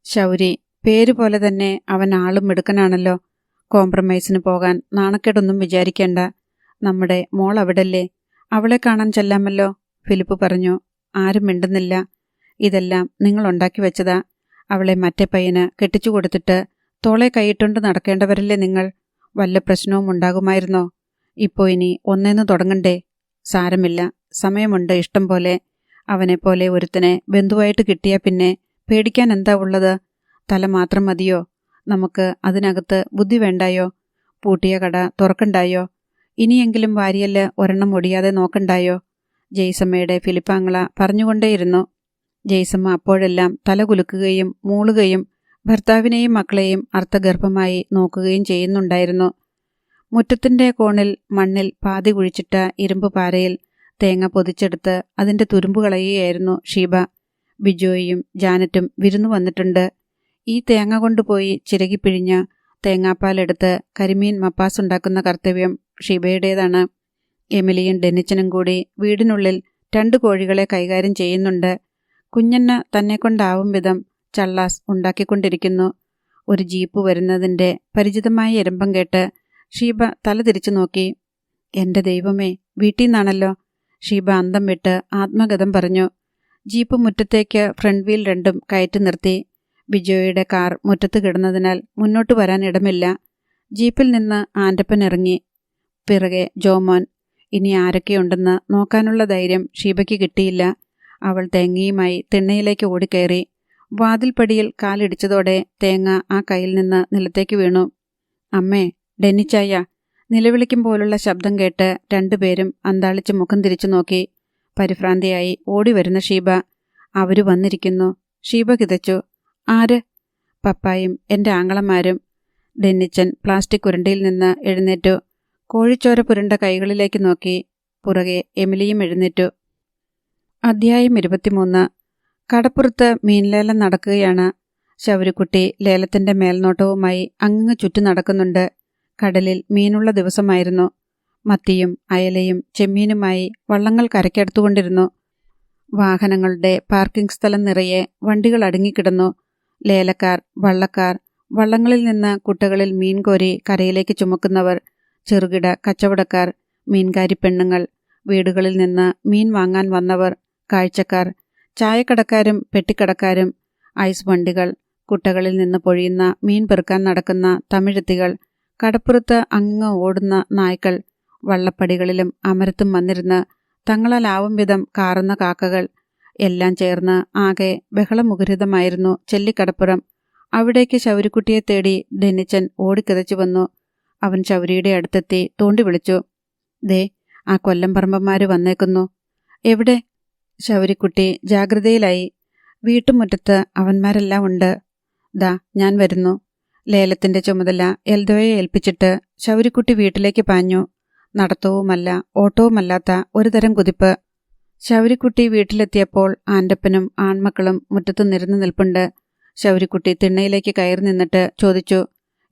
ശൗരി, പേരുപോലെ തന്നെ അവൻ ആളും മിടുക്കനാണല്ലോ. കോംപ്രമൈസിന് പോകാൻ നാണക്കേടൊന്നും വിചാരിക്കേണ്ട. നമ്മുടെ മോൾ അവിടല്ലേ? അവളെ കാണാൻ ചെല്ലാമല്ലോ, ഫിലിപ്പ് പറഞ്ഞു. ആരും മിണ്ടുന്നില്ല. ഇതെല്ലാം നിങ്ങളുണ്ടാക്കി വെച്ചതാ. അവളെ മറ്റേ പയ്യന് കെട്ടിച്ചു കൊടുത്തിട്ട് തോളെ കൈയിട്ടുകൊണ്ട് നടക്കേണ്ടവരല്ലേ നിങ്ങൾ? വല്ല പ്രശ്നവും ഉണ്ടാകുമായിരുന്നോ? ഇപ്പോൾ ഇനി ഒന്നേന്ന് തുടങ്ങണ്ടേ? സാരമില്ല, സമയമുണ്ട് ഇഷ്ടം പോലെ. അവനെപ്പോലെ ഒരുത്തനെ ബന്ധുവായിട്ട് കിട്ടിയാൽ പിന്നെ പേടിക്കാൻ എന്താ ഉള്ളത്? തല മാത്രം മതിയോ? നമുക്ക് അതിനകത്ത് ബുദ്ധി വേണ്ടായോ? പൂട്ടിയ കട തുറക്കണ്ടായോ? ഇനിയെങ്കിലും വാരിയല് ഒരെണ്ണം ഒടിയാതെ നോക്കണ്ടായോ? ജെയ്സമ്മയുടെ ഫിലിപ്പാങ്ങള പറഞ്ഞുകൊണ്ടേയിരുന്നു. ജെയ്സമ്മ അപ്പോഴെല്ലാം തല കുലുക്കുകയും മൂളുകയും ഭർത്താവിനെയും മക്കളെയും അർത്ഥഗർഭമായി നോക്കുകയും ചെയ്യുന്നുണ്ടായിരുന്നു. മുറ്റത്തിൻ്റെ കോണിൽ മണ്ണിൽ പാതി കുഴിച്ചിട്ട ഇരുമ്പ് പാരയിൽ തേങ്ങ പൊതിച്ചെടുത്ത് അതിൻ്റെ തുരുമ്പ് കളയുകയായിരുന്നു ഷീബ. ബിജോയും ജാനറ്റും വിരുന്നു വന്നിട്ടുണ്ട്. ഈ തേങ്ങ കൊണ്ടുപോയി ചിരകിപ്പിഴിഞ്ഞ് തേങ്ങാപ്പാലെടുത്ത് കരിമീൻ മപ്പാസ് ഉണ്ടാക്കുന്ന കർത്തവ്യം ഷീബയുടേതാണ്. എമിലിയും ഡെന്നിച്ചനും കൂടി വീടിനുള്ളിൽ 2 കോഴികളെ കൈകാര്യം ചെയ്യുന്നുണ്ട്. കുഞ്ഞന്ന തന്നെക്കൊണ്ടാവും വിധം ചള്ളാസ് ഉണ്ടാക്കിക്കൊണ്ടിരിക്കുന്നു. ഒരു ജീപ്പ് വരുന്നതിൻ്റെ പരിചിതമായ ഇരമ്പം കേട്ട് ഷീബ തല തിരിച്ചു നോക്കി. എൻ്റെ ദൈവമേ, വീട്ടിൽ നിന്നാണല്ലോ. ഷീബ അന്തം വിട്ട് ആത്മഗതം പറഞ്ഞു. ജീപ്പ് മുറ്റത്തേക്ക് ഫ്രണ്ട് വീൽ 2ഉം കയറ്റി നിർത്തി. ബിജോയുടെ കാർ മുറ്റത്ത് കിടന്നതിനാൽ മുന്നോട്ട് വരാൻ ഇടമില്ല. ജീപ്പിൽ നിന്ന് ആൻ്റപ്പൻ ഇറങ്ങി. പിറകെ ജോമോൻ. ഇനി ആരൊക്കെയുണ്ടെന്ന് നോക്കാനുള്ള ധൈര്യം ഷീബയ്ക്ക് കിട്ടിയില്ല. അവൾ തേങ്ങയുമായി തിണ്ണയിലേക്ക് ഓടിക്കയറി. വാതിൽപ്പടിയിൽ കാലിടിച്ചതോടെ തേങ്ങ ആ കയ്യിൽ നിന്ന് നിലത്തേക്ക് വീണു. അമ്മേ, ഡെന്നിച്ചായ! നിലവിളിക്കും പോലുള്ള ശബ്ദം കേട്ട് 2 പേരും അന്താളിച്ച് മുഖം തിരിച്ചു നോക്കി. പരിഭ്രാന്തിയായി ഓടി വരുന്ന ഷീബ. അവര് വന്നിരിക്കുന്നു. ഷീബ കിതച്ചു. ആര്? പപ്പായും എൻ്റെ ആങ്ങളമാരും. ഡെന്നിച്ചൻ പ്ലാസ്റ്റിക് ഉരുണ്ടയിൽ നിന്ന് എഴുന്നേറ്റു. കോഴിച്ചോര പുരണ്ട കൈകളിലേക്ക് നോക്കി. പുറകെ എമിലിയും എഴുന്നേറ്റു. അധ്യായം 23. കടപ്പുറത്ത് മീൻലേലം നടക്കുകയാണ്. ശൗര്യക്കുട്ടി ലേലത്തിൻ്റെ മേൽനോട്ടവുമായി അങ്ങ് ചുറ്റി നടക്കുന്നുണ്ട്. കടലിൽ മീനുള്ള ദിവസമായിരുന്നു. മത്തിയും അയലയും ചെമ്മീനുമായി വള്ളങ്ങൾ കരയ്ക്കടുത്തുകൊണ്ടിരുന്നു. വാഹനങ്ങളുടെ പാർക്കിംഗ് സ്ഥലം നിറയെ വണ്ടികൾ അടുങ്ങിക്കിടന്നു. ലേലക്കാർ, വള്ളക്കാർ, വള്ളങ്ങളിൽ നിന്ന് കുട്ടകളിൽ മീൻ കോരി കരയിലേക്ക് ചുമക്കുന്നവർ, ചെറുകിട കച്ചവടക്കാർ, മീൻകാരി പെണ്ണുങ്ങൾ, വീടുകളിൽ നിന്ന് മീൻ വാങ്ങാൻ വന്നവർ, കാഴ്ചക്കാർ, ചായക്കടക്കാരും പെട്ടിക്കടക്കാരും, ഐസ് വണ്ടികൾ, കുട്ടകളിൽ നിന്ന് പൊഴിയുന്ന മീൻ പെറുക്കാൻ നടക്കുന്ന തമിഴത്തികൾ, കടപ്പുറത്ത് അങ്ങ് ഓടുന്ന നായ്ക്കൾ, വള്ളപ്പടികളിലും അമരത്തും വന്നിരുന്ന് തങ്ങളാലാവും വിധം കാറുന്ന കാക്കകൾ, എല്ലാം ചേർന്ന് ആകെ ബഹളമുഖരിതമായിരുന്നു ചെല്ലിക്കടപ്പുറം. അവിടേക്ക് ശൗര്യക്കുട്ടിയെ തേടി ഡെന്നിച്ചൻ ഓടിക്കിതച്ചു വന്നു. അവൻ ശൗര്യയുടെ അടുത്തെത്തി തോണ്ടി വിളിച്ചു. ദേ, ആ കൊല്ലംപറമ്പന്മാര് വന്നേക്കുന്നു. എവിടെ? ശൗര്യക്കുട്ടി ജാഗ്രതയിലായി. വീട്ടുമുറ്റത്ത് അവന്മാരെല്ലാം ഉണ്ട്. ദാ ഞാൻ വരുന്നു. ലേലത്തിന്റെ ചുമതല എൽദോയെ ഏൽപ്പിച്ചിട്ട് ശൗര്യക്കുട്ടി വീട്ടിലേക്ക് പാഞ്ഞു. നടത്തവുമല്ല ഓട്ടവുമല്ലാത്ത ഒരു തരം കുതിപ്പ്. ശൗര്യക്കുട്ടി വീട്ടിലെത്തിയപ്പോൾ ആൻ്റപ്പനും ആൺമക്കളും മുറ്റത്ത് നിരന്നു നിൽപ്പുണ്ട്. ശൗര്യക്കുട്ടി തിണ്ണയിലേക്ക് കയറി നിന്നിട്ട് ചോദിച്ചു,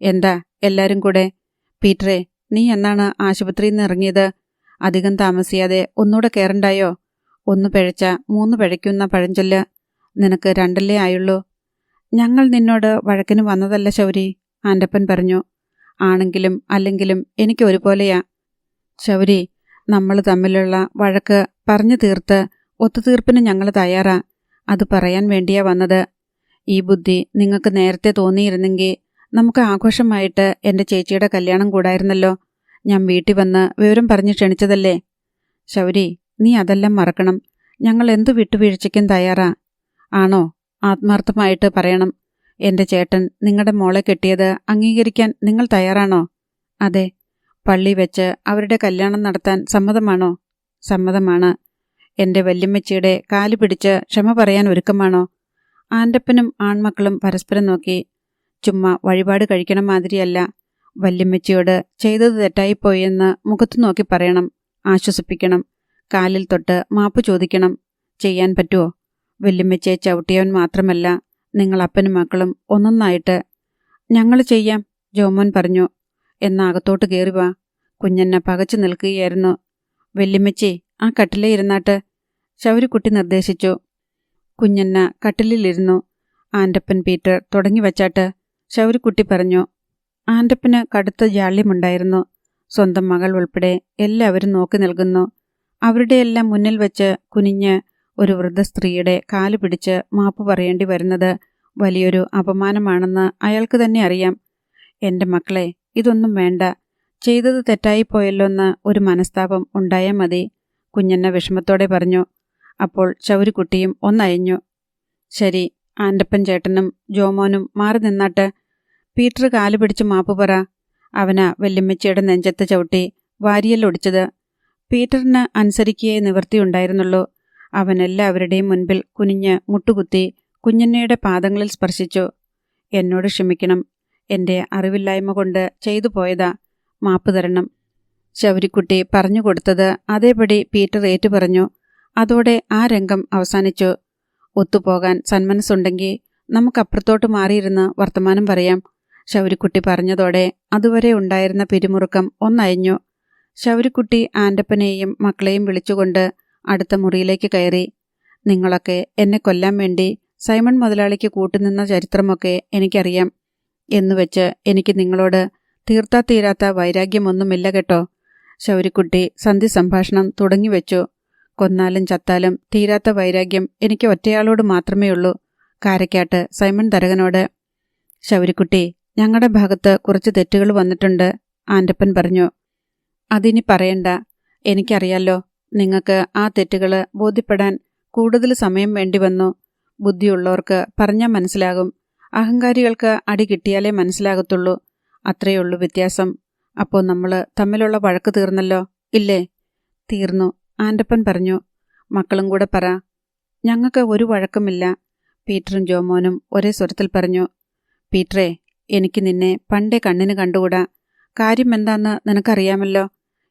എന്താ എല്ലാരും കൂടെ? പീറ്ററെ, നീ എന്നാണ് ആശുപത്രിയിൽ നിന്ന് ഇറങ്ങിയത്? അധികം താമസിയാതെ ഒന്നുകൂടെ കയറണ്ടായോ? 1 പിഴച്ച 3 പിഴയ്ക്കുന്ന പഴഞ്ചൊല്ല്. നിനക്ക് 2 ആയുള്ളൂ. ഞങ്ങൾ നിന്നോട് വഴക്കിന് വന്നതല്ല ശൗരി, ആൻ്റപ്പൻ പറഞ്ഞു. ആണെങ്കിലും അല്ലെങ്കിലും എനിക്ക് ഒരുപോലെയാ ശൗരി. നമ്മൾ തമ്മിലുള്ള വഴക്ക് പറഞ്ഞു തീർത്ത് ഒത്തുതീർപ്പിന് ഞങ്ങൾ തയ്യാറാ. അത് പറയാൻ വേണ്ടിയാ വന്നത്. ഈ ബുദ്ധി നിങ്ങൾക്ക് നേരത്തെ തോന്നിയിരുന്നെങ്കിൽ നമുക്ക് ആഘോഷമായിട്ട് എൻ്റെ ചേച്ചിയുടെ കല്യാണം കൂടായിരുന്നല്ലോ. ഞാൻ വീട്ടിൽ വന്ന് വിവരം പറഞ്ഞ് ക്ഷണിച്ചതല്ലേ. ശൗരി, നീ അതെല്ലാം മറക്കണം. ഞങ്ങൾ എന്തു വിട്ടുവീഴ്ചയ്ക്കും തയ്യാറാ. ആണോ? ആത്മാർത്ഥമായിട്ട് പറയണം. എൻ്റെ ചേട്ടൻ നിങ്ങളുടെ മോളെ കെട്ടിയത് അംഗീകരിക്കാൻ നിങ്ങൾ തയ്യാറാണോ? അതെ. പള്ളി വെച്ച് അവരുടെ കല്യാണം നടത്താൻ സമ്മതമാണോ? സമ്മതമാണ്. എൻ്റെ വല്യമ്മച്ചിയുടെ കാല് പിടിച്ച് ക്ഷമ പറയാൻ ഒരുക്കമാണോ? ആൻ്റപ്പനും ആൺമക്കളും പരസ്പരം നോക്കി. ചുമ്മാ വഴിപാട് കഴിക്കണ മാതിരിയല്ല. വല്യമ്മച്ചിയോട് ചെയ്തത് തെറ്റായിപ്പോയെന്ന് മുഖത്തു നോക്കി പറയണം, ആശ്വസിപ്പിക്കണം, കാലിൽ തൊട്ട് മാപ്പ് ചോദിക്കണം. ചെയ്യാൻ പറ്റുമോ? വല്യമ്മച്ചിയെ ചവിട്ടിയവൻ മാത്രമല്ല, നിങ്ങൾ അപ്പനും മക്കളും ഒന്നൊന്നായിട്ട്. ഞങ്ങൾ ചെയ്യാം, ജോമോൻ പറഞ്ഞു. എന്നാ അകത്തോട്ട് കയറി വാ. കുഞ്ഞന്ന പകച്ചു നിൽക്കുകയായിരുന്നു. വല്യമ്മച്ചി, ആ കട്ടിലേ ഇരുന്നാട്ട്, ശൗര്യക്കുട്ടി നിർദ്ദേശിച്ചു. കുഞ്ഞന്ന കട്ടിലിലിരുന്നു. ആൻ്റപ്പൻ പീറ്റർ തുടങ്ങി വച്ചാട്ട്, ശൗര്യക്കുട്ടി പറഞ്ഞു. ആൻ്റപ്പന് കടുത്ത ജാള്യമുണ്ടായിരുന്നു. സ്വന്തം മകൾ ഉൾപ്പെടെ എല്ലാവരും നോക്കി നിൽക്കുന്നു. അവരുടെയെല്ലാം മുന്നിൽ വെച്ച് കുനിഞ്ഞ് ഒരു വൃദ്ധ സ്ത്രീയുടെ കാല് പിടിച്ച് മാപ്പ് പറയേണ്ടി വരുന്നത് വലിയൊരു അപമാനമാണെന്ന് അയാൾക്ക് തന്നെ അറിയാം. എൻ്റെ മക്കളെ, ഇതൊന്നും വേണ്ട. ചെയ്തത് തെറ്റായിപ്പോയല്ലോന്ന് ഒരു മനസ്താപം ഉണ്ടായാൽ മതി, കുഞ്ഞന്ന വിഷമത്തോടെ പറഞ്ഞു. അപ്പോൾ ശൗര്യക്കുട്ടിയും ഒന്നയഞ്ഞു. ശരി, ആൻ്റപ്പൻ ചേട്ടനും ജോമോനും മാറി നിന്നാട്ട്. പീറ്റർ കാല് പിടിച്ച് മാപ്പ് പറ. അവനാ വല്യമ്മച്ചിയുടെ നെഞ്ചത്ത് ചവിട്ടി വാരിയല്ലൊടിച്ചത്. പീറ്ററിന് അനുസരിക്കുകയെ നിവൃത്തിയുണ്ടായിരുന്നുള്ളൂ. അവൻ എല്ലാവരുടെയും മുൻപിൽ കുനിഞ്ഞ് മുട്ടുകുത്തി കുഞ്ഞന്നയുടെ പാദങ്ങളിൽ സ്പർശിച്ചു. എന്നോട് ക്ഷമിക്കണം. എൻ്റെ അറിവില്ലായ്മ കൊണ്ട് ചെയ്തു പോയതാ. മാപ്പ് തരണം. ശൗര്യക്കുട്ടി പറഞ്ഞു കൊടുത്തത് അതേപടി പീറ്റർ ഏറ്റുപറഞ്ഞു. അതോടെ ആ രംഗം അവസാനിച്ചു. ഒത്തുപോകാൻ സന്മനസ്സുണ്ടെങ്കിൽ നമുക്കപ്പുറത്തോട്ട് മാറിയിരുന്ന് വർത്തമാനം പറയാം. ശൗരിക്കുട്ടി പറഞ്ഞതോടെ അതുവരെ ഉണ്ടായിരുന്ന പിരിമുറുക്കം ഒന്നയഞ്ഞു. ശൗരിക്കുട്ടി ആൻ്റപ്പനെയും മക്കളെയും വിളിച്ചുകൊണ്ട് അടുത്ത മുറിയിലേക്ക് കയറി. നിങ്ങളൊക്കെ എന്നെ കൊല്ലാൻ വേണ്ടി സൈമൺ മുതലാളിക്ക് കൂട്ടുനിന്ന ചരിത്രമൊക്കെ എനിക്കറിയാം. എന്നുവെച്ച് എനിക്ക് നിങ്ങളോട് തീർത്താ തീരാത്ത വൈരാഗ്യമൊന്നുമില്ല കേട്ടോ. ശൗരിക്കുട്ടി സന്ധി സംഭാഷണം തുടങ്ങിവെച്ചു. കൊന്നാലും ചത്താലും തീരാത്ത വൈരാഗ്യം എനിക്ക് ഒറ്റയാളോട് മാത്രമേ ഉള്ളൂ, കാരക്കാട്ട് സൈമൺ തരകനോട്. ശൗരിക്കുട്ടി, ഞങ്ങളുടെ ഭാഗത്ത് കുറച്ച് തെറ്റുകൾ വന്നിട്ടുണ്ട്, ആൻ്റപ്പൻ പറഞ്ഞു. അതിനി പറയണ്ട. എനിക്കറിയാലോ, നിങ്ങൾക്ക് ആ തെറ്റുകൾ ബോധ്യപ്പെടാൻ കൂടുതൽ സമയം വേണ്ടി വന്നു. ബുദ്ധിയുള്ളവർക്ക് പറഞ്ഞാൽ മനസ്സിലാകും, അഹങ്കാരികൾക്ക് അടി കിട്ടിയാലേ മനസ്സിലാകത്തുള്ളൂ. അത്രയുള്ളൂ വ്യത്യാസം. അപ്പോൾ നമ്മൾ തമ്മിലുള്ള വഴക്ക് തീർന്നല്ലോ, ഇല്ലേ? തീർന്നു, ആൻ്റപ്പൻ പറഞ്ഞു. മക്കളും കൂടെ പറ. ഞങ്ങൾക്ക് ഒരു വഴക്കുമില്ല, പീറ്ററും ജോമോനും ഒരേ സ്വരത്തിൽ പറഞ്ഞു. പീറ്ററേ, എനിക്ക് നിന്നെ പണ്ടേ കണ്ണിന് കണ്ടുകൂടാ. കാര്യം എന്താന്ന് നിനക്കറിയാമല്ലോ.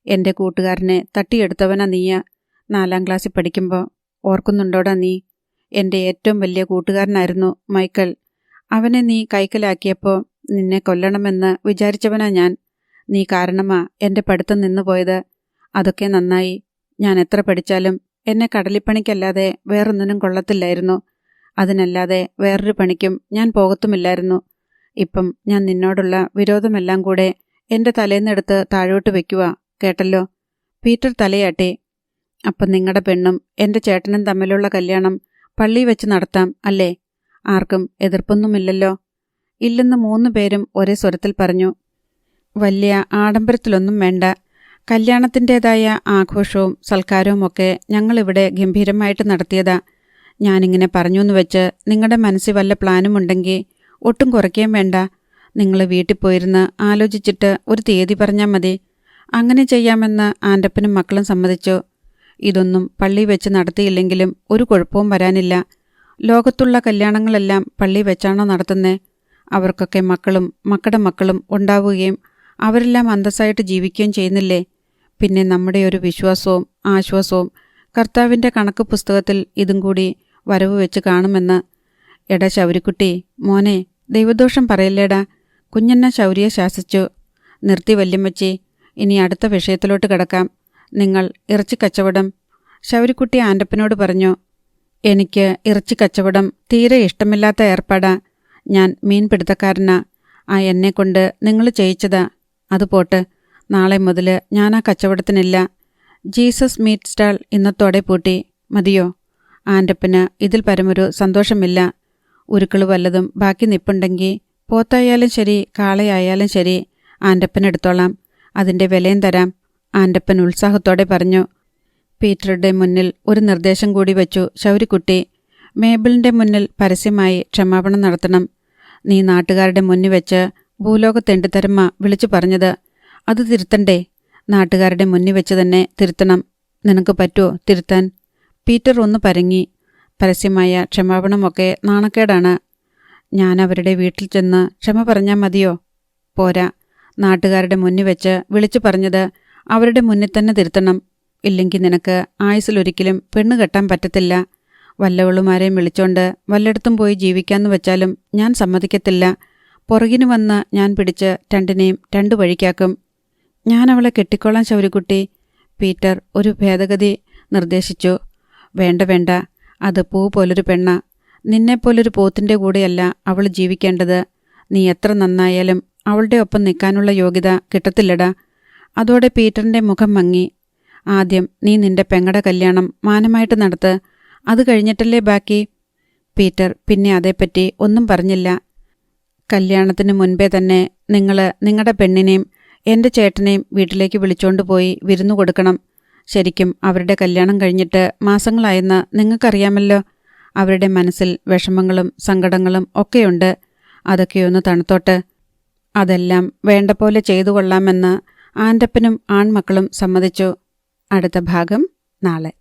എൻ്റെ കൂട്ടുകാരനെ തട്ടിയെടുത്തവനാ നീയ, 4ാം ക്ലാസ്സിൽ പഠിക്കുമ്പോൾ. ഓർക്കുന്നുണ്ടോടാ നീ? എൻ്റെ ഏറ്റവും വലിയ കൂട്ടുകാരനായിരുന്നു മൈക്കൽ. അവനെ നീ കൈക്കലാക്കിയപ്പോൾ നിന്നെ കൊല്ലണമെന്ന് വിചാരിച്ചവനാ ഞാൻ. നീ കാരണമാ എൻ്റെ പഠിത്തം നിന്നുപോയത്. അതൊക്കെ നന്നായി. ഞാൻ എത്ര പഠിച്ചാലും എന്നെ കടലിപ്പണിക്കല്ലാതെ വേറൊന്നിനും കൊള്ളത്തില്ലായിരുന്നു. അതിനല്ലാതെ വേറൊരു പണിക്കും ഞാൻ പോകത്തുമില്ലായിരുന്നു. ഇപ്പം ഞാൻ നിന്നോടുള്ള വിരോധമെല്ലാം കൂടെ എൻ്റെ തലേന്നെടുത്ത് താഴോട്ട് വെക്കുക, കേട്ടല്ലോ? പീറ്റർ തലയാട്ടി. അപ്പം നിങ്ങളുടെ പെണ്ണും എൻ്റെ ചേട്ടനും തമ്മിലുള്ള കല്യാണം പള്ളി വെച്ച് നടത്താം അല്ലേ? ആർക്കും എതിർപ്പൊന്നുമില്ലല്ലോ? ഇല്ലെന്ന് 3 പേരും ഒരേ സ്വരത്തിൽ പറഞ്ഞു. വലിയ ആഡംബരത്തിലൊന്നും വേണ്ട. കല്യാണത്തിൻ്റേതായ ആഘോഷവും സൽക്കാരവും ഒക്കെ ഞങ്ങളിവിടെ ഗംഭീരമായിട്ട് നടത്തിയതാ. ഞാനിങ്ങനെ പറഞ്ഞുവെന്ന് വെച്ച് നിങ്ങളുടെ മനസ്സിൽ വല്ല പ്ലാനുമുണ്ടെങ്കിൽ ഒട്ടും കുറയ്ക്കുകയും വേണ്ട. നിങ്ങൾ വീട്ടിൽ പോയിരുന്ന് ആലോചിച്ചിട്ട് ഒരു തീയതി പറഞ്ഞാൽ മതി. അങ്ങനെ ചെയ്യാമെന്ന് ആൻ്റപ്പനും മക്കളും സമ്മതിച്ചു. ഇതൊന്നും പള്ളി വെച്ച് നടത്തിയില്ലെങ്കിലും ഒരു കുഴപ്പവും വരാനില്ല. ലോകത്തുള്ള കല്യാണങ്ങളെല്ലാം പള്ളി വെച്ചാണോ നടത്തുന്നേ? അവർക്കൊക്കെ മക്കളും മക്കളുടെ മക്കളും ഉണ്ടാവുകയും അവരെല്ലാം അന്തസ്സായിട്ട് ജീവിക്കുകയും ചെയ്യുന്നില്ലേ? പിന്നെ നമ്മുടെ ഒരു വിശ്വാസവും ആശ്വാസവും കർത്താവിൻ്റെ കണക്ക് പുസ്തകത്തിൽ ഇതും കൂടി വരവ് വെച്ച് കാണുമെന്ന്. എടാ ശൗരിക്കുട്ടി, മോനെ, ദൈവദോഷം പറയല്ലേടാ, കുഞ്ഞണ്ണ ശൗരിയെ ശാസിച്ചു. നിർത്തി വല്യമ്മച്ചി, ഇനി അടുത്ത വിഷയത്തിലോട്ട് കിടക്കാം. നിങ്ങൾ ഇറച്ചിക്കച്ചവടം. ശൗരിക്കുട്ടി ആൻ്റപ്പനോട് പറഞ്ഞു. എനിക്ക് ഇറച്ചിക്കച്ചവടം തീരെ ഇഷ്ടമില്ലാത്ത ഏർപ്പാടാ. ഞാൻ മീൻപിടുത്തക്കാരനാ. ആ എന്നെക്കൊണ്ട് നിങ്ങൾ ചെയ്യിച്ചതാ. അത് പോട്ട്, നാളെ മുതൽ ഞാൻ ആ കച്ചവടത്തിനില്ല. ജീസസ് മീറ്റ് സ്റ്റാൾ ഇന്നത്തോടെ പൂട്ടി. മതിയോ? ആൻ്റപ്പന് ഇതിൽ പരമൊരു സന്തോഷമില്ല. ഉരുക്കൾ വല്ലതും ബാക്കി നിപ്പുണ്ടെങ്കിൽ പോത്തായാലും ശരി കാളയായാലും ശരി ആൻ്റപ്പനെടുത്തോളാം. അതിൻ്റെ വിലയും തരാം, ആൻ്റപ്പൻ ഉത്സാഹത്തോടെ പറഞ്ഞു. പീറ്ററുടെ മുന്നിൽ ഒരു നിർദ്ദേശം കൂടി വച്ചു ശൗരിക്കുട്ടി. മേബിളിൻ്റെ മുന്നിൽ പരസ്യമായി ക്ഷമാപണം നടത്തണം. നീ നാട്ടുകാരുടെ മുന്നിൽ വെച്ച് ഭൂലോകത്തെണ്ടിത്തരമ്മ വിളിച്ചു പറഞ്ഞത്. അത് തിരുത്തണ്ടേ? നാട്ടുകാരുടെ മുന്നിൽ വെച്ച് തന്നെ തിരുത്തണം. നിനക്ക് പറ്റുമോ തിരുത്താൻ? പീറ്റർ ഒന്ന് പരങ്ങി. പരസ്യമായ ക്ഷമാപണമൊക്കെ നാണക്കേടാണ്. ഞാൻ അവരുടെ വീട്ടിൽ ചെന്ന് ക്ഷമ പറഞ്ഞാൽ മതിയോ? പോരാ, നാട്ടുകാരുടെ മുന്നിൽ വെച്ച് വിളിച്ചു പറഞ്ഞത് അവരുടെ മുന്നിൽ തന്നെ തിരുത്തണം. ഇല്ലെങ്കിൽ നിനക്ക് ആയുസ്സിലൊരിക്കലും പെണ്ണ് കെട്ടാൻ പറ്റത്തില്ല. വല്ലവളുമാരെയും വിളിച്ചോണ്ട് വല്ലയിടത്തും പോയി ജീവിക്കാമെന്ന് വെച്ചാലും ഞാൻ സമ്മതിക്കത്തില്ല. പുറകിന് വന്ന് ഞാൻ പിടിച്ച് രണ്ടിനെയും 2 വഴിക്കാക്കും. ഞാൻ അവളെ കെട്ടിക്കോളാം ശൗരിക്കുട്ടി. പീറ്റർ ഒരു ഭേദഗതി നിർദ്ദേശിച്ചു. വേണ്ട വേണ്ട, അത് പൂ പോലൊരു പെണ്ണ. നിന്നെപ്പോലൊരു പോത്തിൻ്റെ കൂടെയല്ല അവൾ ജീവിക്കേണ്ടത്. നീ എത്ര നന്നായാലും അവളുടെ ഒപ്പം നിൽക്കാനുള്ള യോഗ്യത കിട്ടത്തില്ലടാ. അതോടെ പീറ്ററിൻ്റെ മുഖം മങ്ങി. ആദ്യം നീ നിന്റെ പെങ്ങടെ കല്യാണം മാനമായിട്ട് നടത്ത്, അത് കഴിഞ്ഞിട്ടല്ലേ ബാക്കി. പീറ്റർ പിന്നെ അതേപ്പറ്റി ഒന്നും പറഞ്ഞില്ല. കല്യാണത്തിന് മുൻപേ തന്നെ നിങ്ങൾ നിങ്ങളുടെ പെണ്ണിനെയും എൻ്റെ ചേട്ടനെയും വീട്ടിലേക്ക് വിളിച്ചോണ്ട് പോയി വിരുന്നു കൊടുക്കണം. ശരിക്കും അവരുടെ കല്യാണം കഴിഞ്ഞിട്ട് മാസങ്ങളായെന്ന് നിങ്ങൾക്കറിയാമല്ലോ. അവരുടെ മനസ്സിൽ വിഷമങ്ങളും സങ്കടങ്ങളും ഒക്കെയുണ്ട്. അതൊക്കെയൊന്ന് തണുത്തോട്ട്. അതെല്ലാം വേണ്ട പോലെ ചെയ്തു കൊള്ളാമെന്ന് ആൻ്റപ്പനും ആൺമക്കളും സമ്മതിച്ചു. അടുത്ത ഭാഗം നാളെ.